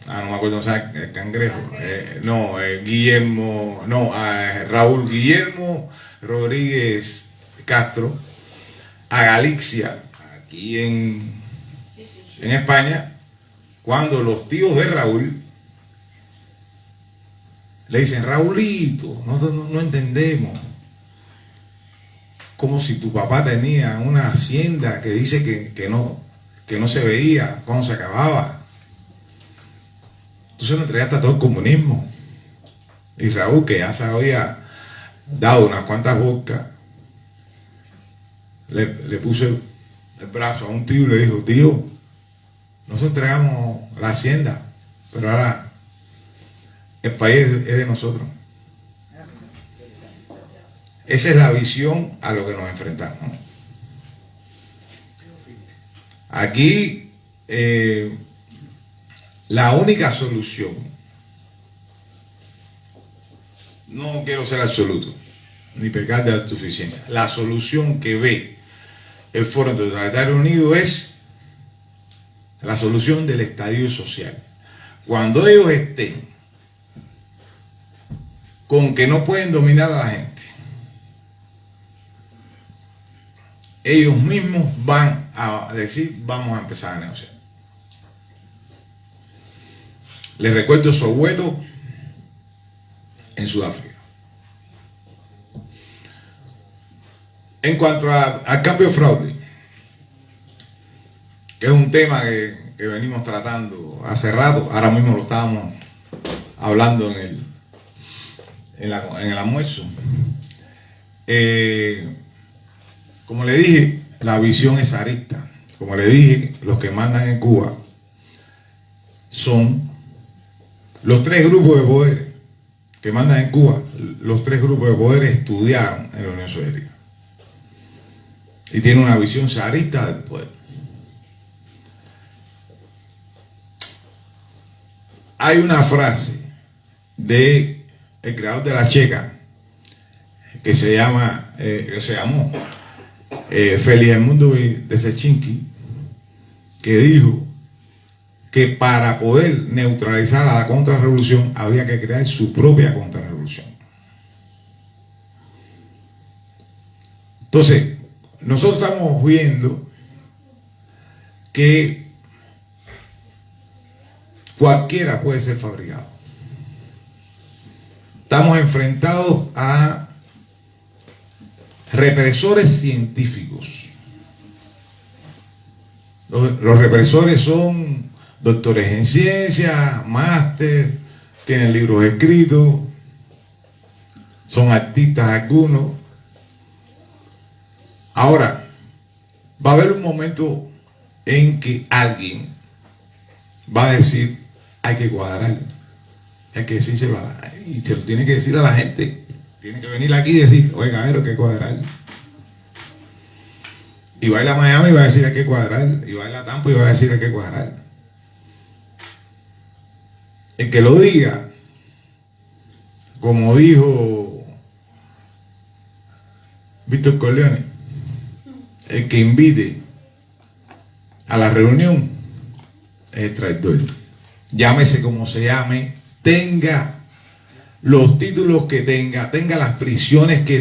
no me acuerdo, el Cangrejo, Raúl Guillermo Rodríguez Castro, a Galicia, aquí en España, cuando los tíos de Raúl le dicen: Raulito, no entendemos. Como si tu papá tenía una hacienda que dice que no se veía cuando se acababa. Entonces nos entregaste a todo el comunismo. Y Raúl, que ya se había dado unas cuantas vodkas, le puso el brazo a un tío y le dijo: tío, nosotros entregamos la hacienda, pero ahora el país es de nosotros. Esa es la visión a lo que nos enfrentamos. Aquí la única solución, no quiero ser absoluto, ni pecar de autosuficiencia, la solución que ve el Foro Totalitario Unido es la solución del estallido social. Cuando ellos estén con que no pueden dominar a la gente, ellos mismos van a decir, vamos a empezar a negociar. Les recuerdo Soweto en Sudáfrica. En cuanto al cambio de fraude, que es un tema que venimos tratando hace rato, ahora mismo lo estábamos hablando en el almuerzo. Como le dije, la visión es arista. Como le dije, los que mandan en Cuba son los tres grupos de poder que mandan en Cuba. Los tres grupos de poder estudiaron en la Unión Soviética y tienen una visión zarista del poder. Hay una frase de el creador de la Checa que se llamó Félix Edmundo de Sechinki, que dijo que para poder neutralizar a la contrarrevolución había que crear su propia contrarrevolución. Entonces, nosotros estamos viendo que cualquiera puede ser fabricado. Estamos enfrentados a represores científicos. Los represores son doctores en ciencia, máster, tienen libros escritos, son artistas algunos. Ahora, va a haber un momento en que alguien va a decir, hay que cuadrar, hay que decírselo y se lo tiene que decir a la gente. Tiene que venir aquí y decir, oiga, hay que cuadrar. Y va a ir a Miami y va a decir, hay que cuadrar. Y va a ir a Tampa y va a decir, hay que cuadrar. El que lo diga, como dijo Víctor Corleone, el que invite a la reunión es el traidor. Llámese como se llame, tenga los títulos que tenga las prisiones que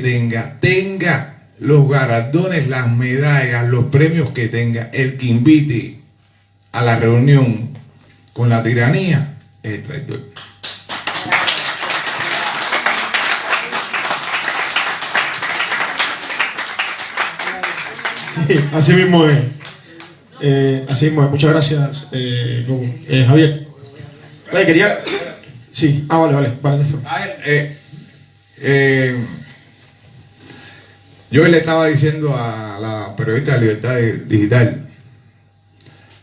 tenga los galardones, las medallas, los premios que tenga, el que invite a la reunión con la tiranía es el traidor. Sí, así mismo es. Así mismo es. Muchas gracias, Javier. Oye, quería... Sí, vale. Yo le estaba diciendo a la periodista de Libertad Digital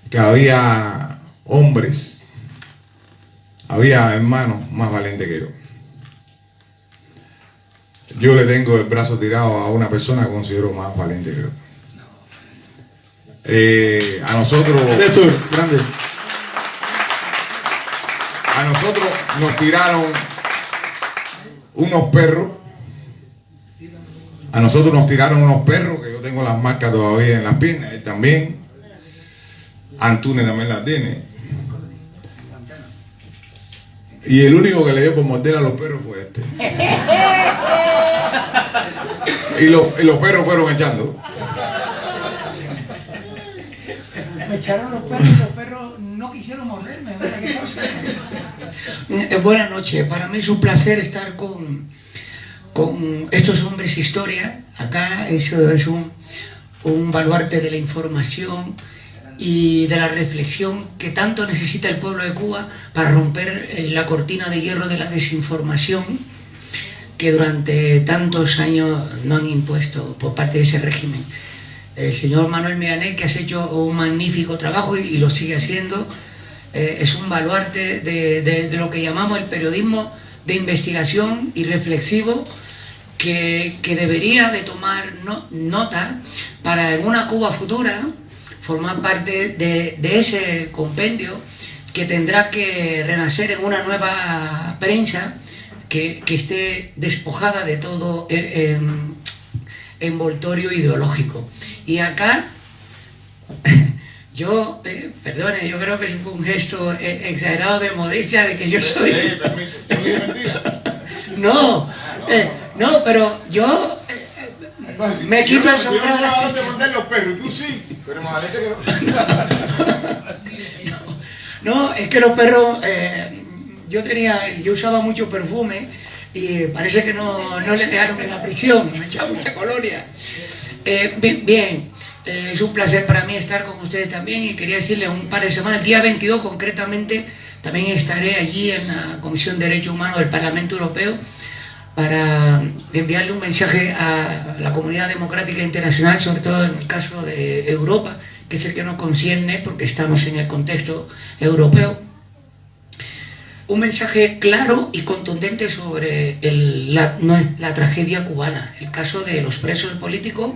que había hombres, había hermanos más valientes que yo. Yo le tengo el brazo tirado a una persona que considero más valiente que yo. A nosotros... grande. A nosotros nos tiraron unos perros. A nosotros nos tiraron unos perros, que yo tengo las marcas todavía en las piernas, él también. Antunes también las tiene. Y el único que le dio por morder a los perros fue este. Y los perros fueron echando. Me echaron los perros y los perros no quisieron morderme. Mira qué cosa. Buenas noches, para mí es un placer estar con estos hombres historia. Acá eso es un baluarte de la información y de la reflexión que tanto necesita el pueblo de Cuba para romper la cortina de hierro de la desinformación que durante tantos años no han impuesto por parte de ese régimen. El señor Manuel Milanés, que has hecho un magnífico trabajo y lo sigue haciendo, es un baluarte de lo que llamamos el periodismo de investigación y reflexivo que debería de tomar nota para en una Cuba futura formar parte de ese compendio que tendrá que renacer en una nueva prensa que esté despojada de todo envoltorio ideológico. Y acá, yo, perdone, yo creo que fue un gesto exagerado de modestia de que yo soy... Permiso, ¿es mentira? No, no, pero yo me quito el sombrero de las de chichas. montar los perros, tú sí, pero más que No, es que los perros, yo usaba mucho perfume y parece que no le dejaron en la prisión, me echaba mucha colonia. Bien, es un placer para mí estar con ustedes también y quería decirles un par de semanas, el día 22 concretamente, también estaré allí en la Comisión de Derechos Humanos del Parlamento Europeo para enviarle un mensaje a la comunidad democrática internacional, sobre todo en el caso de Europa, que es el que nos concierne porque estamos en el contexto europeo. Un mensaje claro y contundente sobre la tragedia cubana, el caso de los presos políticos,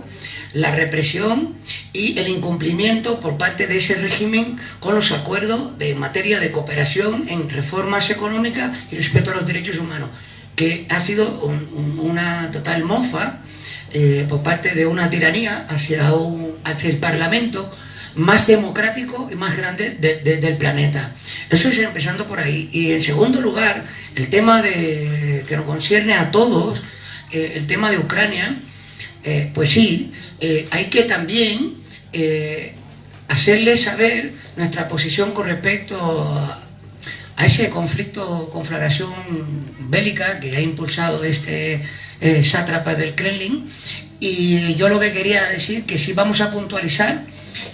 la represión y el incumplimiento por parte de ese régimen con los acuerdos de materia de cooperación en reformas económicas y respeto a los derechos humanos, que ha sido una total mofa por parte de una tiranía hacia el Parlamento más democrático y más grande del planeta. Eso es empezando por ahí. Y en segundo lugar, el tema que nos concierne a todos, el tema de Ucrania, pues sí, hay que también hacerles saber nuestra posición con respecto a ese conflicto, conflagración bélica que ha impulsado este sátrapa del Kremlin. Y yo lo que quería decir que sí vamos a puntualizar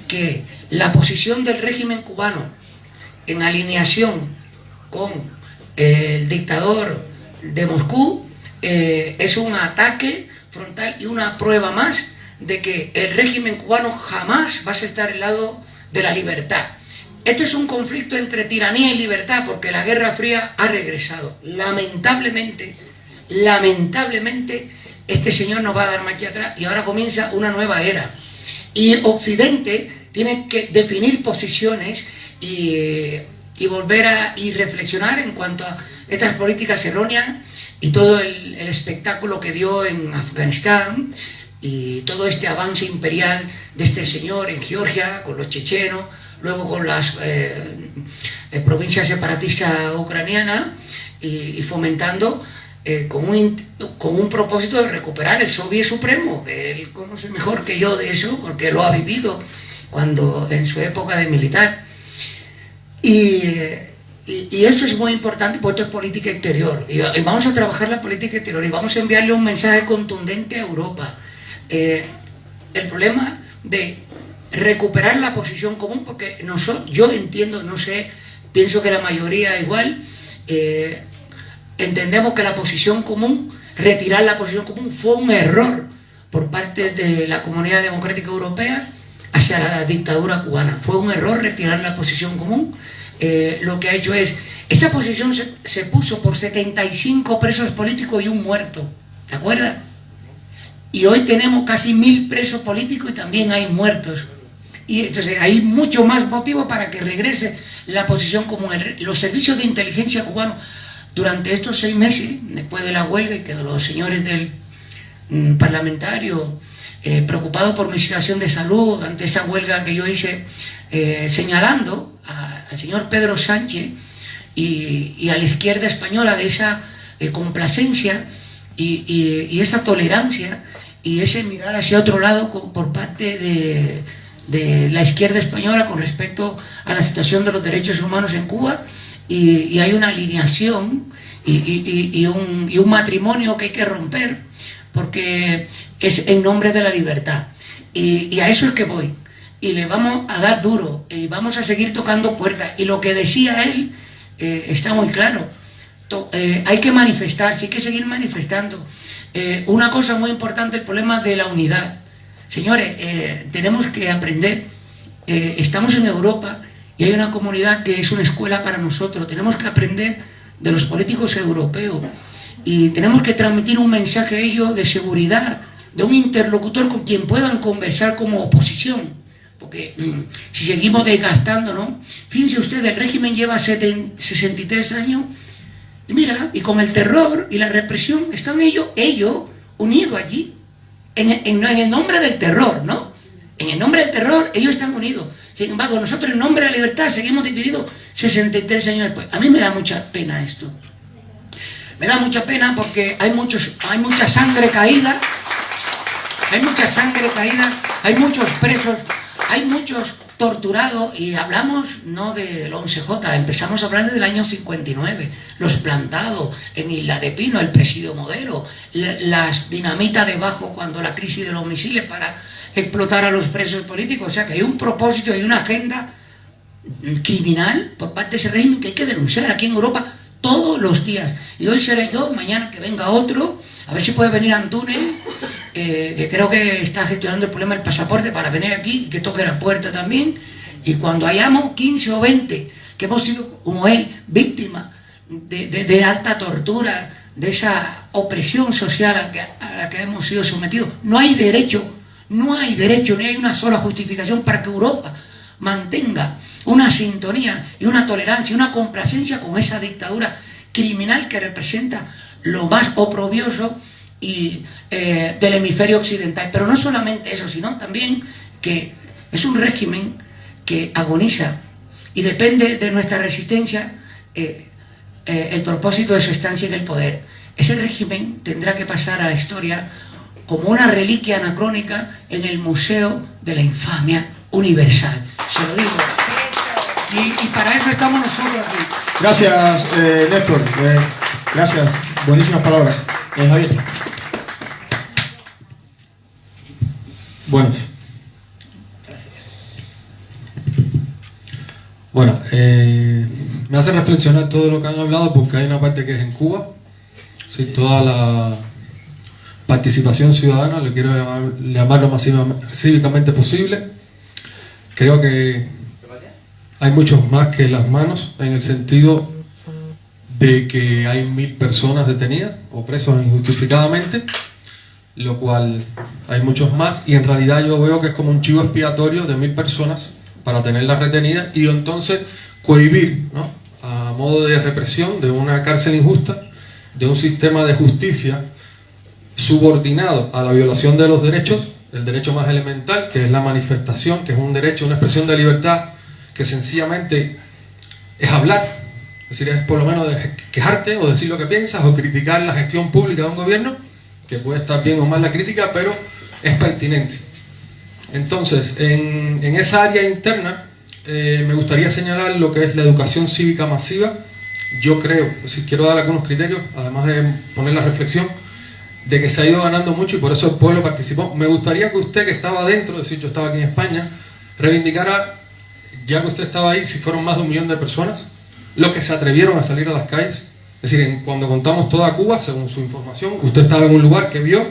que la posición del régimen cubano en alineación con el dictador de Moscú es un ataque frontal y una prueba más de que el régimen cubano jamás va a estar al lado de la libertad. Esto es un conflicto entre tiranía y libertad porque la Guerra Fría ha regresado. Lamentablemente, este señor nos va a dar marcha atrás y ahora comienza una nueva era. Y Occidente tiene que definir posiciones y volver a reflexionar en cuanto a estas políticas erróneas y todo el espectáculo que dio en Afganistán y todo este avance imperial de este señor en Georgia con los chechenos, luego con las provincias separatistas ucranianas y fomentando con un propósito de recuperar el Soviet Supremo, que él conoce mejor que yo de eso, porque lo ha vivido en su época de militar. Y eso es muy importante, porque esto es política exterior. Y vamos a trabajar la política exterior y vamos a enviarle un mensaje contundente a Europa. El problema de recuperar la posición común, porque yo entiendo, no sé, pienso que la mayoría igual, entendemos que la posición común, retirar la posición común fue un error por parte de la Comunidad Democrática Europea hacia la dictadura cubana. Fue un error retirar la posición común. Lo que ha hecho es, esa posición se puso por 75 presos políticos y un muerto, ¿te acuerdas? Y hoy tenemos casi 1000 presos políticos y también hay muertos. Y entonces hay mucho más motivo para que regrese la posición común. Los servicios de inteligencia cubanos durante estos 6 meses, después de la huelga y que los señores del parlamentario preocupados por mi situación de salud, ante esa huelga que yo hice, señalando al señor Pedro Sánchez y a la izquierda española de esa complacencia y esa tolerancia y ese mirar hacia otro lado por parte de la izquierda española con respecto a la situación de los derechos humanos en Cuba, y hay una alineación y un matrimonio que hay que romper porque es en nombre de la libertad, y a eso es que voy, y le vamos a dar duro y vamos a seguir tocando puertas. Y lo que decía él está muy claro, hay que manifestarse, hay que seguir manifestando. Una cosa muy importante, el problema de la unidad. Señores, tenemos que aprender, estamos en Europa y hay una comunidad que es una escuela para nosotros. Tenemos que aprender de los políticos europeos y tenemos que transmitir un mensaje a ellos de seguridad, de un interlocutor con quien puedan conversar como oposición, porque si seguimos desgastando, ¿no? Fíjense ustedes, el régimen lleva 63 años, y mira, y con el terror y la represión están ellos unidos allí, en el nombre del terror, ¿no? En el nombre del terror ellos están unidos. Sin embargo, nosotros en nombre de la libertad seguimos divididos 63 años después. A mí me da mucha pena esto. Me da mucha pena porque hay mucha sangre caída, hay muchos presos, hay muchos torturados, y hablamos no del 11J, empezamos a hablar desde el año 59, los plantados en Isla de Pino, el presidio Modelo, las dinamitas debajo cuando la crisis de los misiles para explotar a los presos políticos. O sea que hay un propósito, hay una agenda criminal por parte de ese régimen que hay que denunciar aquí en Europa todos los días. Y hoy seré yo, mañana que venga otro, a ver si puede venir Antunes, que creo que está gestionando el problema del pasaporte para venir aquí, que toque la puerta también, y cuando hayamos 15 o 20 que hemos sido, como él, víctimas de alta tortura, de esa opresión social a la que hemos sido sometidos, no hay derecho, ni hay una sola justificación para que Europa mantenga una sintonía y una tolerancia y una complacencia con esa dictadura criminal que representa lo más oprobioso del hemisferio occidental. Pero no solamente eso, sino también que es un régimen que agoniza y depende de nuestra resistencia el propósito de su estancia en el poder. Ese régimen tendrá que pasar a la historia como una reliquia anacrónica en el Museo de la Infamia Universal. Se lo digo. Y para eso estamos nosotros aquí. Gracias, Néstor. Gracias. Buenísimas palabras. Javier. Buenas. Bueno, me hace reflexionar todo lo que han hablado, porque hay una parte que es en Cuba, sí, toda la participación ciudadana, le quiero llamar lo más cívicamente posible. Creo que hay muchos más que las manos, en el sentido de que hay 1000 personas detenidas o presos injustificadamente, lo cual hay muchos más, y en realidad yo veo que es como un chivo expiatorio de 1000 personas para tenerlas retenidas y entonces cohibir, ¿no?, a modo de represión de una cárcel injusta, de un sistema de justicia subordinado a la violación de los derechos, el derecho más elemental, que es la manifestación, que es un derecho, una expresión de libertad, que sencillamente es hablar, es decir, es por lo menos de quejarte o decir lo que piensas o criticar la gestión pública de un gobierno, que puede estar bien o mal la crítica, pero es pertinente. Entonces, en esa área interna, me gustaría señalar lo que es la educación cívica masiva. Yo creo, si quiero dar algunos criterios, además de poner la reflexión, de que se ha ido ganando mucho y por eso el pueblo participó. Me gustaría que usted, que estaba dentro, es decir, yo estaba aquí en España, reivindicara, ya que usted estaba ahí, si fueron más de 1 millón de personas, los que se atrevieron a salir a las calles. Es decir, cuando contamos toda Cuba, según su información, usted estaba en un lugar que vio,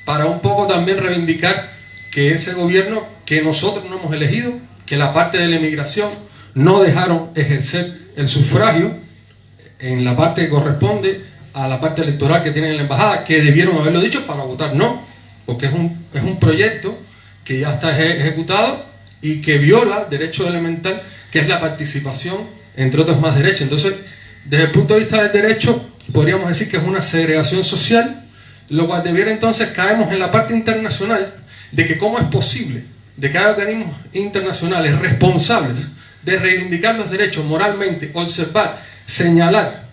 para un poco también reivindicar que ese gobierno que nosotros no hemos elegido, que la parte de la emigración no dejaron ejercer el sufragio en la parte que corresponde a la parte electoral que tienen en la embajada, que debieron haberlo dicho para votar no, porque es un proyecto que ya está ejecutado y que viola derecho elemental, que es la participación, entre otros más derechos. Entonces, desde el punto de vista del derecho, podríamos decir que es una segregación social, lo cual debiera, entonces caemos en la parte internacional de que cómo es posible de que haya organismos internacionales responsables de reivindicar los derechos moralmente, observar, señalar,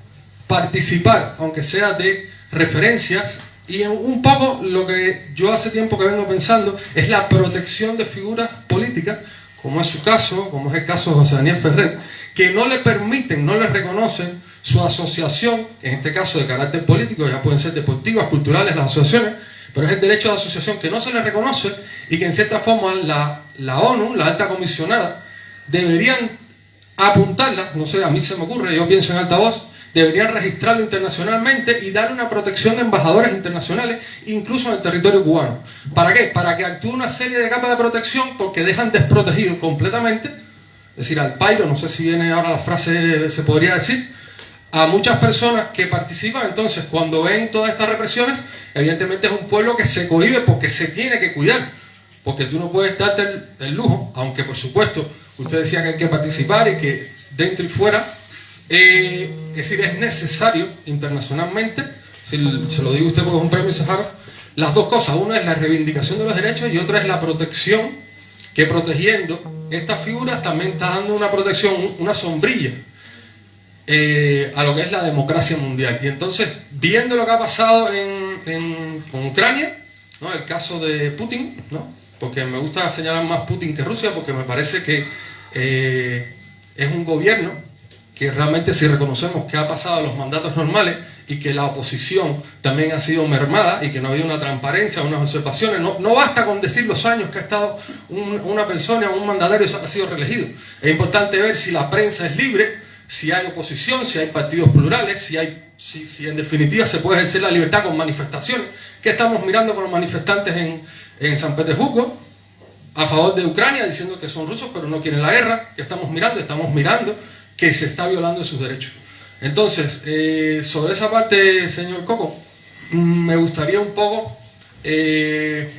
participar, aunque sea de referencias, y un poco lo que yo hace tiempo que vengo pensando es la protección de figuras políticas, como es su caso, como es el caso de José Daniel Ferrer, que no le permiten, no le reconocen su asociación, en este caso de carácter político, ya pueden ser deportivas, culturales, las asociaciones, pero es el derecho de asociación que no se le reconoce y que en cierta forma la ONU, la alta comisionada, deberían apuntarla, no sé, a mí se me ocurre, yo pienso en alta voz, deberían registrarlo internacionalmente y darle una protección de embajadores internacionales, incluso en el territorio cubano. ¿Para qué? Para que actúe una serie de capas de protección, porque dejan desprotegido completamente, es decir, al pairo, no sé si viene ahora la frase, se podría decir, a muchas personas que participan. Entonces, cuando ven todas estas represiones, evidentemente es un pueblo que se cohíbe porque se tiene que cuidar. porque tú no puedes darte el lujo, aunque por supuesto usted decía que hay que participar y que dentro y fuera, es decir, es necesario internacionalmente, se lo digo a usted porque es un premio Sájarov, las dos cosas. Una es la reivindicación de los derechos y otra es la protección, que protegiendo estas figuras también está dando una protección, una sombrilla a lo que es la democracia mundial. Y entonces, viendo lo que ha pasado con Ucrania, ¿no? El caso de Putin, ¿no? Porque me gusta señalar más Putin que Rusia, porque me parece que es un gobierno que realmente, si reconocemos que ha pasado los mandatos normales y que la oposición también ha sido mermada y que no ha habido una transparencia, unas observaciones, no basta con decir los años que ha estado una persona, un mandatario ha sido reelegido. Es importante ver si la prensa es libre, si hay oposición, si hay partidos plurales, si en definitiva se puede ejercer la libertad con manifestaciones. ¿Qué estamos mirando con los manifestantes en San Petersburgo a favor de Ucrania, diciendo que son rusos pero no quieren la guerra? ¿Qué estamos mirando? Estamos mirando que se está violando sus derechos. Entonces, sobre esa parte, señor Coco, me gustaría un poco que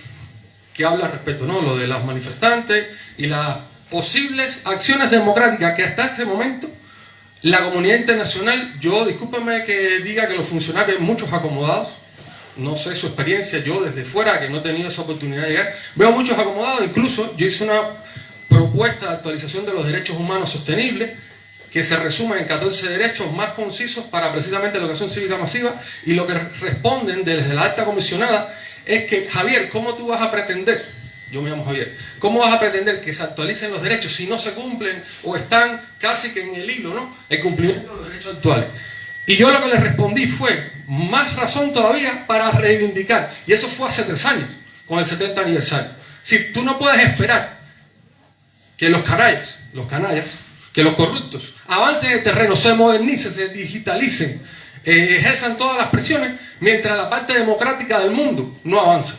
hable al respecto, ¿no? Lo de las manifestantes y las posibles acciones democráticas que hasta este momento la comunidad internacional, yo discúlpame que diga que los funcionarios, muchos acomodados, no sé su experiencia, yo desde fuera, que no he tenido esa oportunidad de llegar, veo muchos acomodados. Incluso yo hice una propuesta de actualización de los derechos humanos sostenibles, que se resumen en 14 derechos más concisos para precisamente la educación cívica masiva, y lo que responden desde la alta comisionada es que, Javier, ¿cómo tú vas a pretender, yo me llamo Javier, cómo vas a pretender que se actualicen los derechos si no se cumplen o están casi que en el hilo, ¿no?, el cumplimiento de los derechos actuales? Y yo lo que les respondí fue, más razón todavía para reivindicar, y eso fue hace 3 años, con el 70 aniversario. Si tú no puedes esperar que los canallas, que los corruptos avancen el terreno, se modernicen, se digitalicen, ejerzan todas las presiones, mientras la parte democrática del mundo no avanza.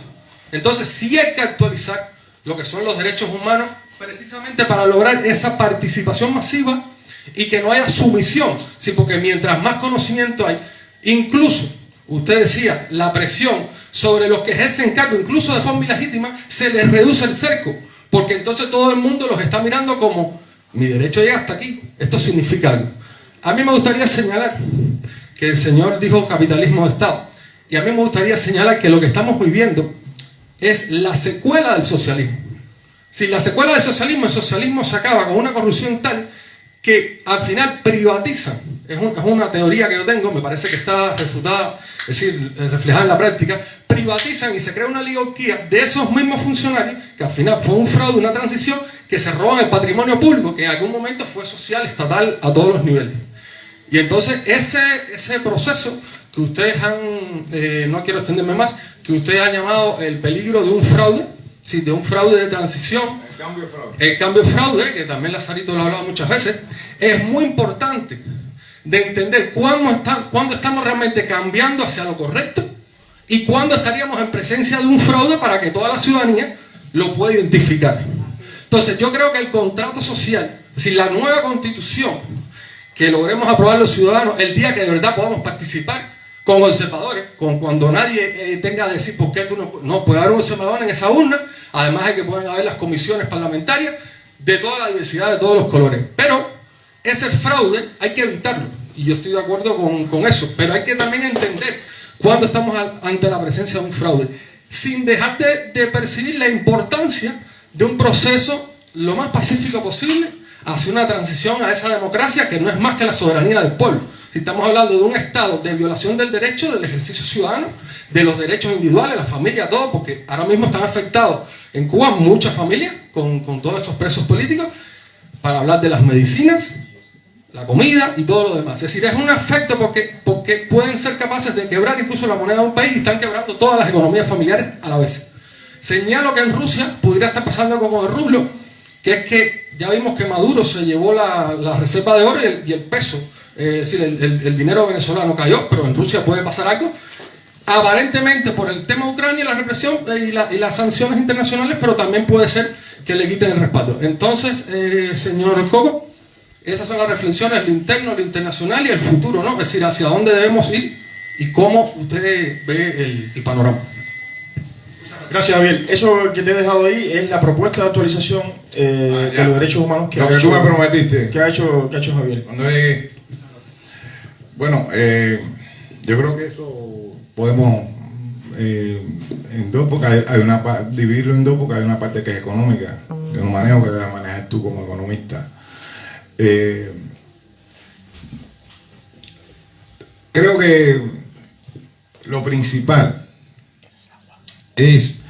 Entonces sí hay que actualizar lo que son los derechos humanos, precisamente para lograr esa participación masiva y que no haya sumisión. Sí, porque mientras más conocimiento hay, incluso, usted decía, la presión sobre los que ejercen cargo, incluso de forma ilegítima, se les reduce el cerco, porque entonces todo el mundo los está mirando como, mi derecho llega hasta aquí, esto significa algo. A mí me gustaría señalar que el señor dijo capitalismo de Estado, y a mí me gustaría señalar que lo que estamos viviendo es la secuela del socialismo. Si la secuela del socialismo, el socialismo se acaba con una corrupción tal que al final privatizan, es una teoría que yo tengo, me parece que está refutada, es decir, reflejada en la práctica, privatizan y se crea una oligarquía de esos mismos funcionarios, que al final fue un fraude, una transición, que se roban el patrimonio público, que en algún momento fue social, estatal, a todos los niveles. Y entonces ese proceso que ustedes han, no quiero extenderme más, que ustedes han llamado el peligro de un fraude, sí, de un fraude de transición, el cambio de fraude, que también Lazarito lo ha hablado muchas veces, es muy importante de entender cuándo estamos realmente cambiando hacia lo correcto y cuándo estaríamos en presencia de un fraude para que toda la ciudadanía lo pueda identificar. Entonces yo creo que el contrato social, es decir, la nueva constitución que logremos aprobar los ciudadanos el día que de verdad podamos participar con observadores, cuando nadie tenga que decir por qué tú no puede haber un observador en esa urna, además de que pueden haber las comisiones parlamentarias de toda la diversidad, de todos los colores. Pero ese fraude hay que evitarlo, y yo estoy de acuerdo con eso, pero hay que también entender cuando estamos ante la presencia de un fraude, sin dejar de percibir la importancia de un proceso lo más pacífico posible hacia una transición a esa democracia que no es más que la soberanía del pueblo. Si estamos hablando de un estado de violación del derecho, del ejercicio ciudadano, de los derechos individuales, la familia, todo, porque ahora mismo están afectados en Cuba muchas familias con todos esos presos políticos, para hablar de las medicinas, la comida y todo lo demás. Es decir, es un afecto porque pueden ser capaces de quebrar incluso la moneda de un país y están quebrando todas las economías familiares a la vez. Señalo que en Rusia pudiera estar pasando algo con el rublo, que es que ya vimos que Maduro se llevó la reserva de oro y el peso, es decir, el dinero venezolano cayó, pero en Rusia puede pasar algo, aparentemente por el tema de Ucrania, la represión y las sanciones internacionales, pero también puede ser que le quiten el respaldo. Entonces, señor Coco, esas son las reflexiones, lo interno, lo internacional y el futuro, ¿no? Es decir, hacia dónde debemos ir y cómo usted ve el panorama. Gracias, Javier. Eso que te he dejado ahí es la propuesta de actualización de los derechos humanos Lo que tú me prometiste. que ha hecho Javier. Cuando llegue. Bueno, yo creo que esto podemos en dos, porque dividirlo en dos, porque hay una parte que es económica, que es un manejo que debes manejar tú como economista. Creo que lo principal es,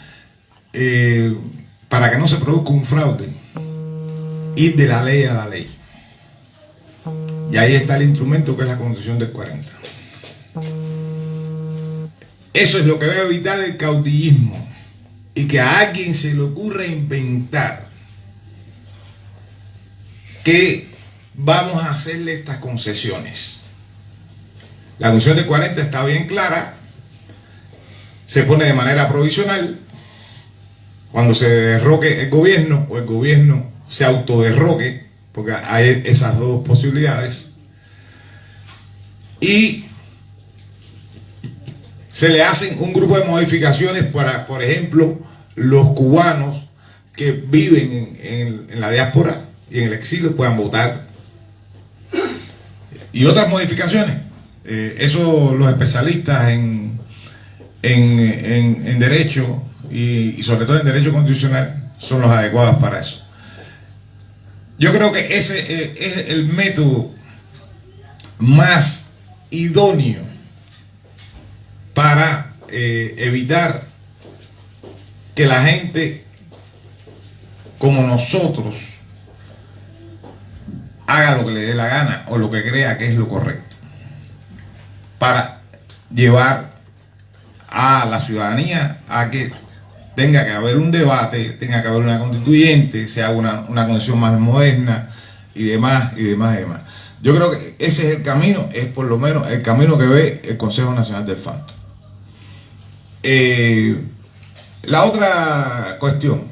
para que no se produzca un fraude, ir de la ley a la ley. Y ahí está el instrumento que es la Constitución del 40. Eso es lo que va a evitar el caudillismo y que a alguien se le ocurra inventar que vamos a hacerle estas concesiones. La Constitución del 40 está bien clara, se pone de manera provisional. Cuando se derroque el gobierno o el gobierno se autoderroque, porque hay esas dos posibilidades, y se le hacen un grupo de modificaciones para, por ejemplo, los cubanos que viven en la diáspora y en el exilio puedan votar, y otras modificaciones. Eso los especialistas en derecho y sobre todo en derecho constitucional son los adecuados para eso. Yo creo que ese es el método más idóneo para evitar que la gente como nosotros haga lo que le dé la gana o lo que crea que es lo correcto, para llevar a la ciudadanía a que tenga que haber un debate, tenga que haber una constituyente, se haga una constitución más moderna y demás, y demás, y demás. Yo creo que ese es el camino, es por lo menos el camino que ve el Consejo Nacional del Fanto. La otra cuestión,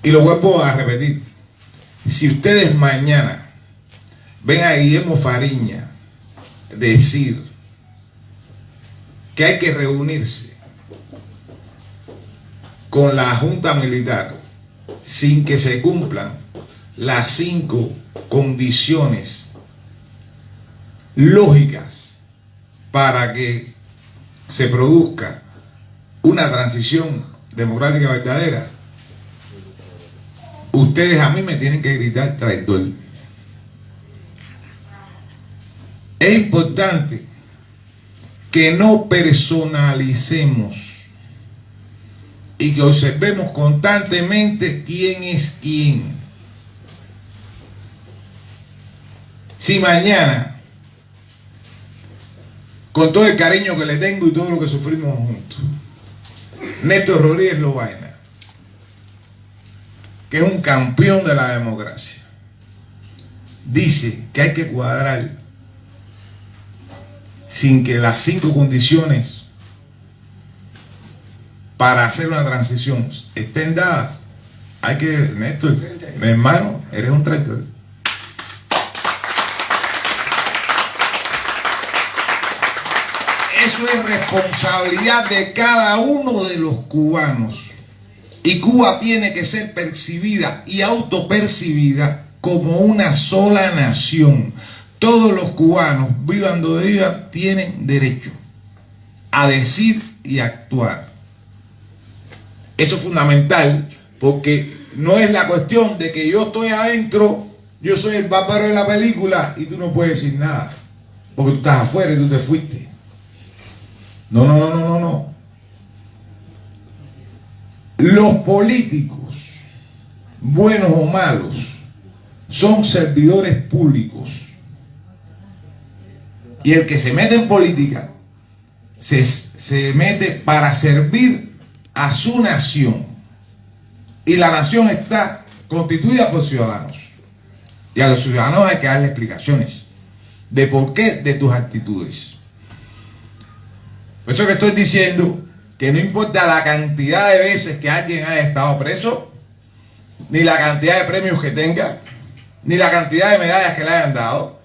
y lo vuelvo a repetir, si ustedes mañana ven a Guillermo Fariña decir que hay que reunirse con la Junta Militar sin que se cumplan las 5 condiciones lógicas para que se produzca una transición democrática verdadera, ustedes a mí me tienen que gritar traidor. Es importante que no personalicemos y que observemos constantemente quién es quién. Si mañana, con todo el cariño que le tengo y todo lo que sufrimos juntos, Néstor Rodríguez Lobaina, que es un campeón de la democracia, dice que hay que cuadrar sin que las 5 condiciones para hacer una transición estén dadas, hay que, Néstor, mi hermano, eres un traidor. Eso es responsabilidad de cada uno de los cubanos. Y Cuba tiene que ser percibida y autopercibida como una sola nación. Todos los cubanos, vivan donde vivan, tienen derecho a decir y actuar. Eso es fundamental, porque no es la cuestión de que yo estoy adentro, yo soy el bárbaro de la película y tú no puedes decir nada, porque tú estás afuera y tú te fuiste. No, no, no, no, no, no. Los políticos, buenos o malos, son servidores públicos. Y el que se mete en política se mete para servir a su nación. Y la nación está constituida por ciudadanos. Y a los ciudadanos hay que darle explicaciones de por qué de tus actitudes. Por eso que estoy diciendo que no importa la cantidad de veces que alguien haya estado preso, ni la cantidad de premios que tenga, ni la cantidad de medallas que le hayan dado,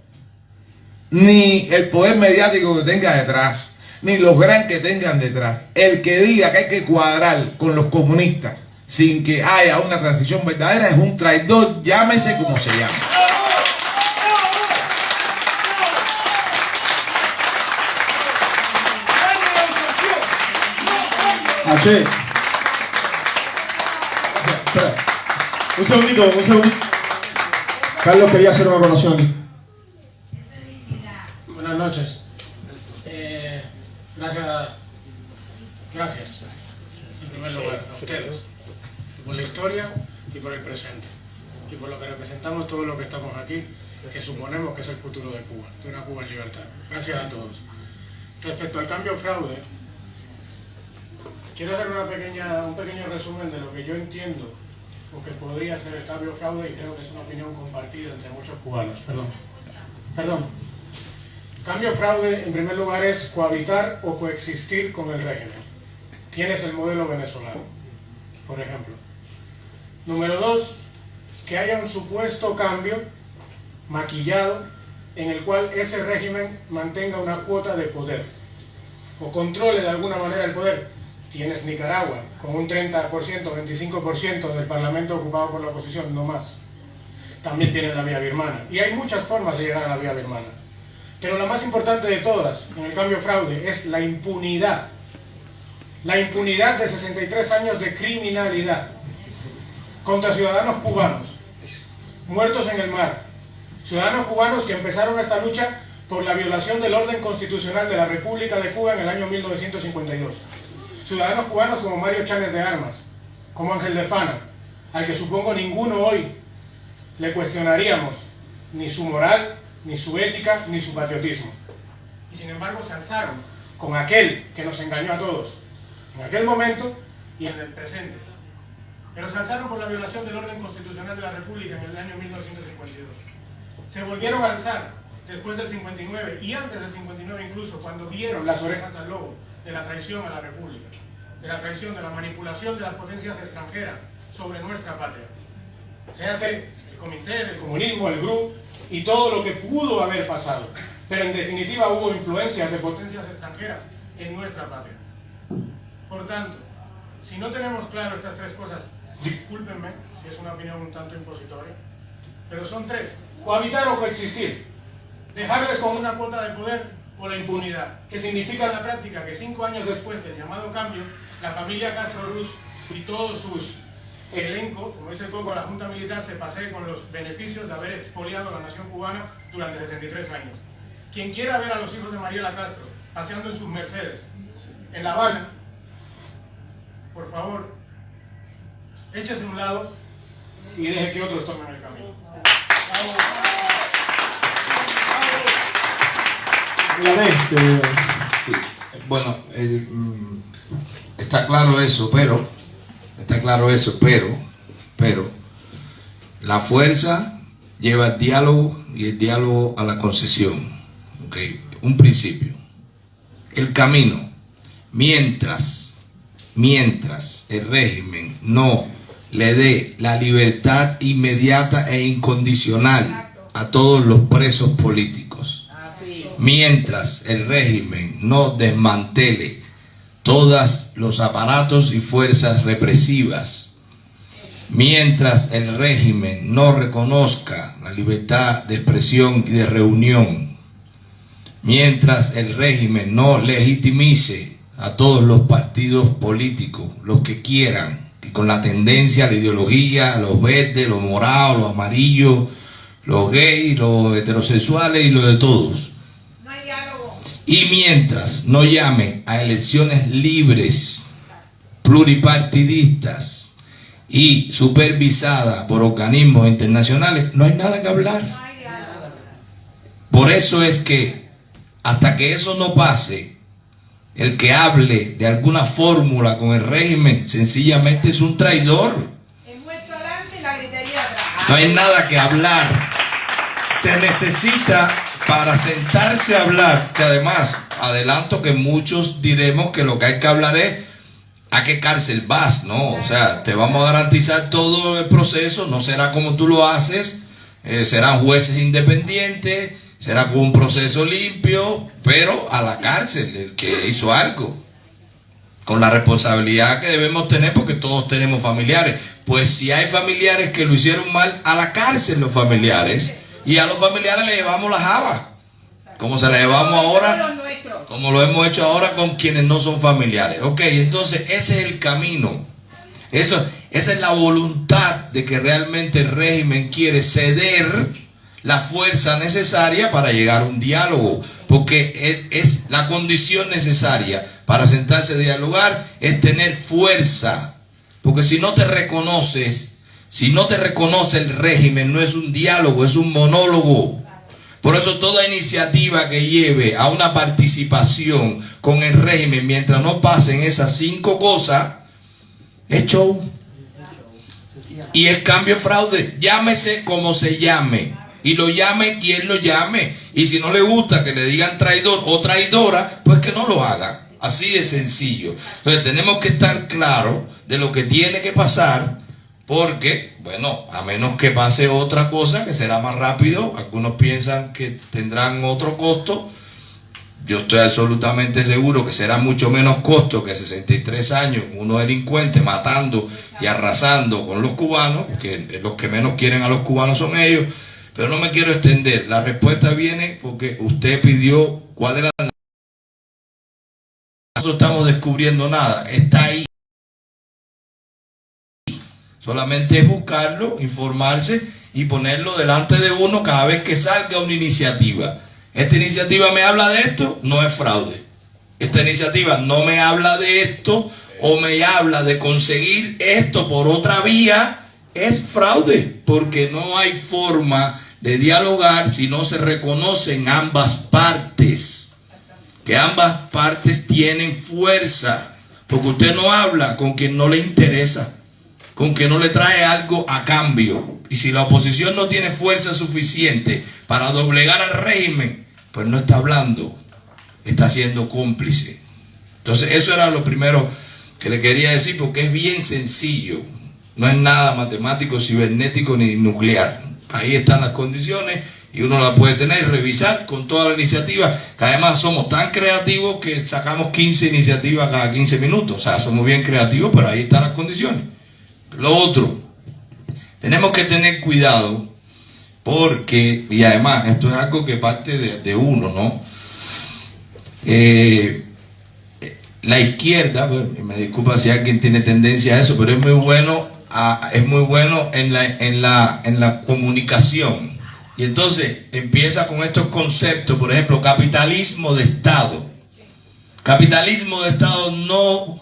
ni el poder mediático que tenga detrás, ni los gran que tengan detrás. El que diga que hay que cuadrar con los comunistas sin que haya una transición verdadera es un traidor, llámese como se llame. H. Espera. Un segundito. Carlos quería hacer una acotación. Buenas noches. Gracias. En primer lugar, a ustedes. Por la historia y por el presente. Y por lo que representamos todos los que estamos aquí, que suponemos que es el futuro de Cuba, de una Cuba en libertad. Gracias a todos. Respecto al cambio fraude, quiero hacer un pequeño resumen de lo que yo entiendo o que podría ser el cambio fraude, y creo que es una opinión compartida entre muchos cubanos. Perdón. Cambio fraude, en primer lugar, es cohabitar o coexistir con el régimen. Tienes el modelo venezolano, por ejemplo. Número 2, que haya un supuesto cambio maquillado en el cual ese régimen mantenga una cuota de poder o controle de alguna manera el poder. Tienes Nicaragua, con un 30%, 25% del parlamento ocupado por la oposición, no más. También tienes la vía birmana. Y hay muchas formas de llegar a la vía birmana. Pero la más importante de todas, en el cambio fraude, es la impunidad. La impunidad de 63 años de criminalidad contra ciudadanos cubanos, muertos en el mar. Ciudadanos cubanos que empezaron esta lucha por la violación del orden constitucional de la República de Cuba en el año 1952. Ciudadanos cubanos como Mario Cháñez de Armas, como Ángel de Fana, al que supongo ninguno hoy le cuestionaríamos ni su moral, ni su ética, ni su patriotismo. Y sin embargo se alzaron con aquel que nos engañó a todos, en aquel momento y en el presente. Pero se alzaron por la violación del orden constitucional de la República en el año 1952. Se volvieron a alzar después del 59 y antes del 59 incluso, cuando vieron las orejas al lobo de la traición a la República, de la traición, de la manipulación de las potencias extranjeras sobre nuestra patria. Se hace el Comité, el comunismo, el GRU y todo lo que pudo haber pasado. Pero en definitiva hubo influencias de potencias extranjeras en nuestra patria. Por tanto, si no tenemos claro estas tres cosas, discúlpenme si es una opinión un tanto impositoria, pero son tres: cohabitar o coexistir, dejarles con una cuota de poder o la impunidad, que significa en la práctica que 5 años después del llamado cambio, la familia Castro Ruz y todos sus elenco, como dice el Coco, la Junta Militar se pasee con los beneficios de haber expoliado a la nación cubana durante 63 años. Quien quiera ver a los hijos de Mariela Castro paseando en sus Mercedes en La Habana, por favor, échese a un lado y deje que otros tomen el camino. Bueno, está claro eso, pero la fuerza lleva al diálogo y el diálogo a la concesión. Okay. Un principio. El camino, mientras el régimen no le dé la libertad inmediata e incondicional a todos los presos políticos, mientras el régimen no desmantele todos los aparatos y fuerzas represivas, mientras el régimen no reconozca la libertad de expresión y de reunión, mientras el régimen no legitimice a todos los partidos políticos, los que quieran, y con la tendencia, la ideología, los verdes, los morados, los amarillos, los gays, los heterosexuales y los de todos. Y mientras no llame a elecciones libres, pluripartidistas y supervisadas por organismos internacionales, no hay nada que hablar. Por eso es que hasta que eso no pase, el que hable de alguna fórmula con el régimen sencillamente es un traidor. No hay nada que hablar. Se necesita, para sentarse a hablar, que además, adelanto que muchos diremos que lo que hay que hablar es a qué cárcel vas, ¿no? O sea, te vamos a garantizar todo el proceso, no será como tú lo haces, serán jueces independientes, será con un proceso limpio, pero a la cárcel el que hizo algo, con la responsabilidad que debemos tener, porque todos tenemos familiares. Pues si hay familiares que lo hicieron mal, a la cárcel los familiares, y a los familiares le llevamos la java, como se la llevamos ahora, como lo hemos hecho ahora con quienes no son familiares. Ok, entonces ese es el camino. Esa es la voluntad de que realmente el régimen quiere ceder la fuerza necesaria para llegar a un diálogo, porque es la condición necesaria para sentarse a dialogar, es tener fuerza, porque si no te reconoces, si no te reconoce el régimen, no es un diálogo, es un monólogo. Por eso toda iniciativa que lleve a una participación con el régimen, mientras no pasen esas 5 cosas, es show. Y es cambio fraude, llámese como se llame, y lo llame quien lo llame, y si no le gusta que le digan traidor o traidora, pues que no lo haga, así de sencillo. Entonces tenemos que estar claros de lo que tiene que pasar, porque, bueno, a menos que pase otra cosa que será más rápido, algunos piensan que tendrán otro costo, yo estoy absolutamente seguro que será mucho menos costo que 63 años, unos delincuentes matando y arrasando con los cubanos, porque los que menos quieren a los cubanos son ellos. Pero no me quiero extender, la respuesta viene porque usted pidió cuál era la... Nosotros estamos descubriendo nada, está ahí. Solamente es buscarlo, informarse y ponerlo delante de uno cada vez que salga una iniciativa. Esta iniciativa me habla de esto, no es fraude. Esta iniciativa no me habla de esto o me habla de conseguir esto por otra vía, es fraude, porque no hay forma de dialogar si no se reconocen ambas partes, que ambas partes tienen fuerza, porque usted no habla con quien no le interesa, con quien no le trae algo a cambio, y si la oposición no tiene fuerza suficiente para doblegar al régimen, pues no está hablando, está siendo cómplice. Entonces eso era lo primero que le quería decir, porque es bien sencillo, no es nada matemático, cibernético ni nuclear. Ahí están las condiciones y uno las puede tener y revisar con toda la iniciativa, que además somos tan creativos que sacamos 15 iniciativas cada 15 minutos, o sea, somos bien creativos, pero ahí están las condiciones. Lo otro, tenemos que tener cuidado, porque, y además esto es algo que parte de uno, ¿no? La izquierda, me disculpa si alguien tiene tendencia a eso, pero es muy bueno en la comunicación. Y entonces empieza con estos conceptos, por ejemplo, capitalismo de Estado. Capitalismo de Estado no,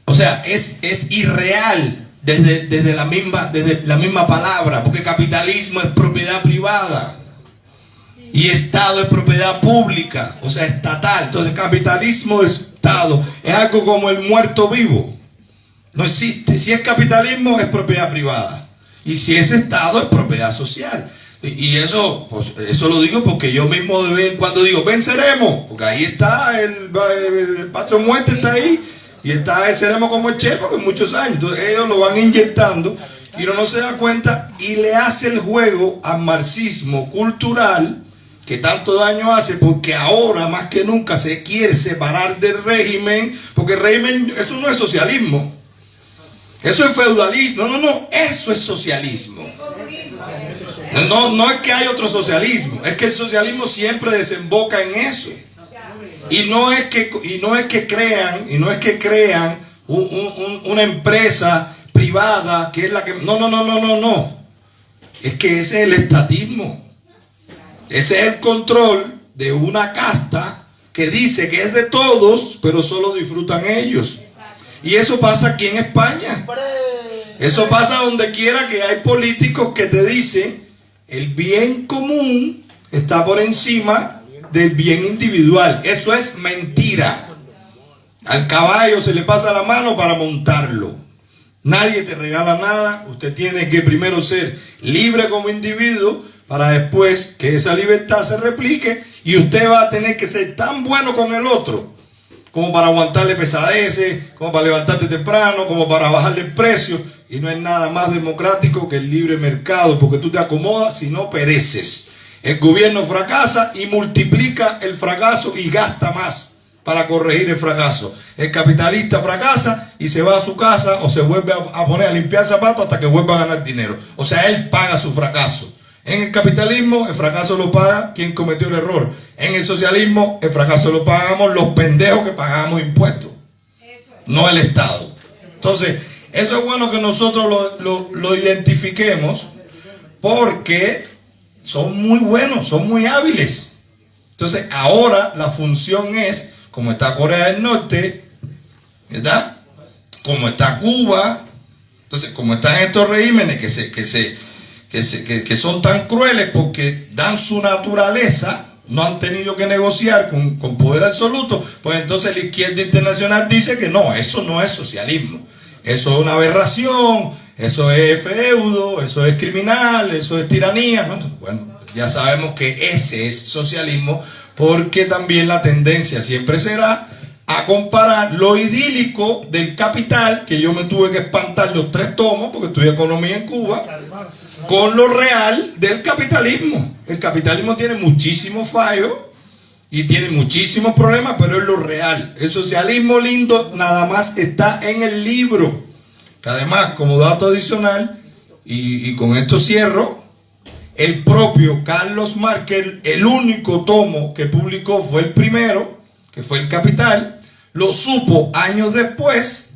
o sea, es irreal desde la misma palabra, porque capitalismo es propiedad privada y Estado es propiedad pública, o sea, estatal. Entonces capitalismo de Estado es algo como el muerto vivo. No existe. Si es capitalismo, es propiedad privada. Y si es Estado, es propiedad social. Y eso, pues, eso lo digo porque yo mismo de vez en cuando digo, venceremos. Porque ahí está, el patrón muerte está ahí. Y está el Venceremos como el Che, porque muchos años. Entonces ellos lo van inyectando y uno no se da cuenta y le hace el juego al marxismo cultural que tanto daño hace, porque ahora más que nunca se quiere separar del régimen, porque el régimen, eso no es socialismo. Eso es feudalismo, no, eso es socialismo. No es que hay otro socialismo, es que el socialismo siempre desemboca en eso. Y no es que crean una empresa privada que es la que... No. Es que ese es el estatismo. Ese es el control de una casta que dice que es de todos, pero solo disfrutan ellos. Y eso pasa aquí en España. Eso pasa donde quiera que hay políticos que te dicen el bien común está por encima del bien individual. Eso es mentira. Al caballo se le pasa la mano para montarlo. Nadie te regala nada. Usted tiene que primero ser libre como individuo para después que esa libertad se replique, y usted va a tener que ser tan bueno con el otro como para aguantarle pesadeces, como para levantarte temprano, como para bajarle el precio. Y no es nada más democrático que el libre mercado, porque tú te acomodas si no pereces. El gobierno fracasa y multiplica el fracaso y gasta más para corregir el fracaso. El capitalista fracasa y se va a su casa o se vuelve a poner a limpiar zapatos hasta que vuelva a ganar dinero. O sea, él paga su fracaso. En el capitalismo, el fracaso lo paga quien cometió el error. En el socialismo, el fracaso lo pagamos los pendejos que pagamos impuestos, no el Estado. Entonces, eso es bueno que nosotros lo identifiquemos, porque son muy buenos, son muy hábiles. Entonces, ahora la función es, como está Corea del Norte, ¿verdad? Como está Cuba, entonces, como están estos regímenes que son tan crueles porque dan su naturaleza, no han tenido que negociar con poder absoluto, pues entonces la izquierda internacional dice que no, eso no es socialismo, eso es una aberración, eso es feudo, eso es criminal, eso es tiranía, ¿no? Bueno, ya sabemos que ese es socialismo, porque también la tendencia siempre será a comparar lo idílico del capital, que yo me tuve que espantar los 3 tomos porque estudié economía en Cuba, con lo real del capitalismo. El capitalismo tiene muchísimos fallos y tiene muchísimos problemas, pero es lo real. El socialismo lindo nada más está en el libro, que además, como dato adicional, y con esto cierro, el propio Carlos Marx, el único tomo que publicó fue el primero, que fue El Capital, lo supo años después,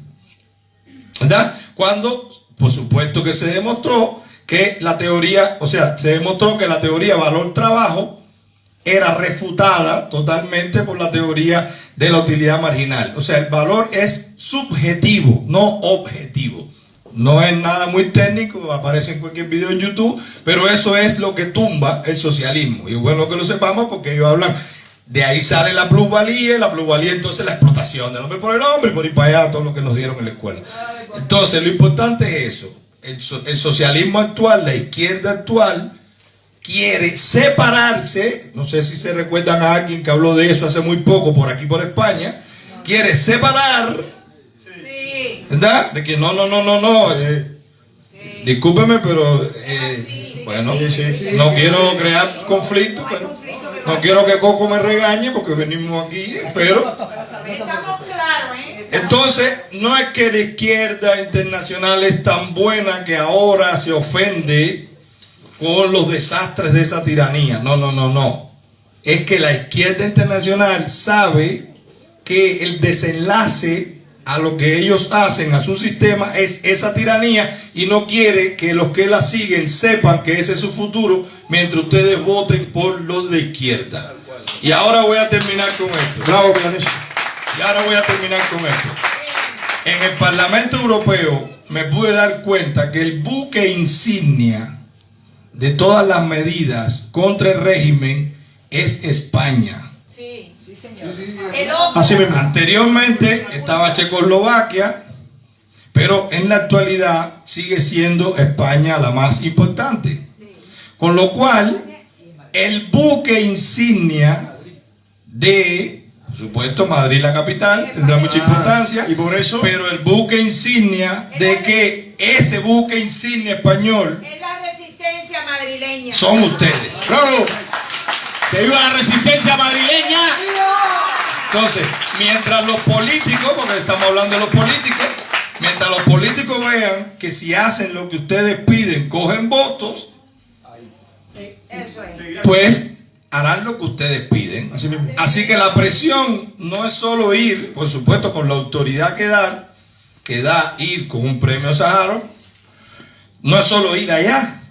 ¿verdad? Cuando, por supuesto que se demostró que la teoría, o sea, se demostró que la teoría valor-trabajo era refutada totalmente por la teoría de la utilidad marginal. O sea, el valor es subjetivo, no objetivo. No es nada muy técnico, aparece en cualquier video en YouTube, pero eso es lo que tumba el socialismo. Y es bueno que lo sepamos porque ellos hablan, de ahí sale la plusvalía, entonces la explotación del hombre por el hombre, por ir para allá, todo lo que nos dieron en la escuela. Entonces, lo importante es eso. El socialismo actual, la izquierda actual, quiere separarse, no sé si se recuerdan a alguien que habló de eso hace muy poco por aquí por España, quiere separar, ¿verdad? De que no, discúlpeme, pero bueno, no quiero crear conflicto, pero no quiero que Coco me regañe porque venimos aquí, pero entonces no es que la izquierda internacional es tan buena que ahora se ofende con los desastres de esa tiranía. No. Es que la izquierda internacional sabe que el desenlace a lo que ellos hacen, a su sistema, es esa tiranía, y no quiere que los que la siguen sepan que ese es su futuro mientras ustedes voten por los de izquierda. Y ahora voy a terminar con esto. Bravo, Pianés. Y ahora voy a terminar con esto. En el Parlamento Europeo me pude dar cuenta que el buque insignia de todas las medidas contra el régimen es España. Sí, señor. Así mismo. Anteriormente estaba Checoslovaquia, pero en la actualidad sigue siendo España la más importante. Con lo cual, el buque insignia de, por supuesto, Madrid la capital, tendrá mucha importancia, y por eso, pero el buque insignia de que ese buque insignia español es la resistencia madrileña. son ustedes. ¡bravo! ¡Que viva la resistencia madrileña! Entonces, mientras los políticos, porque estamos hablando de los políticos, mientras los políticos vean que si hacen lo que ustedes piden, cogen votos, pues harán lo que ustedes piden. Así que la presión no es solo ir, por supuesto, con la autoridad que da ir con un premio Sájarov, no es solo ir allá.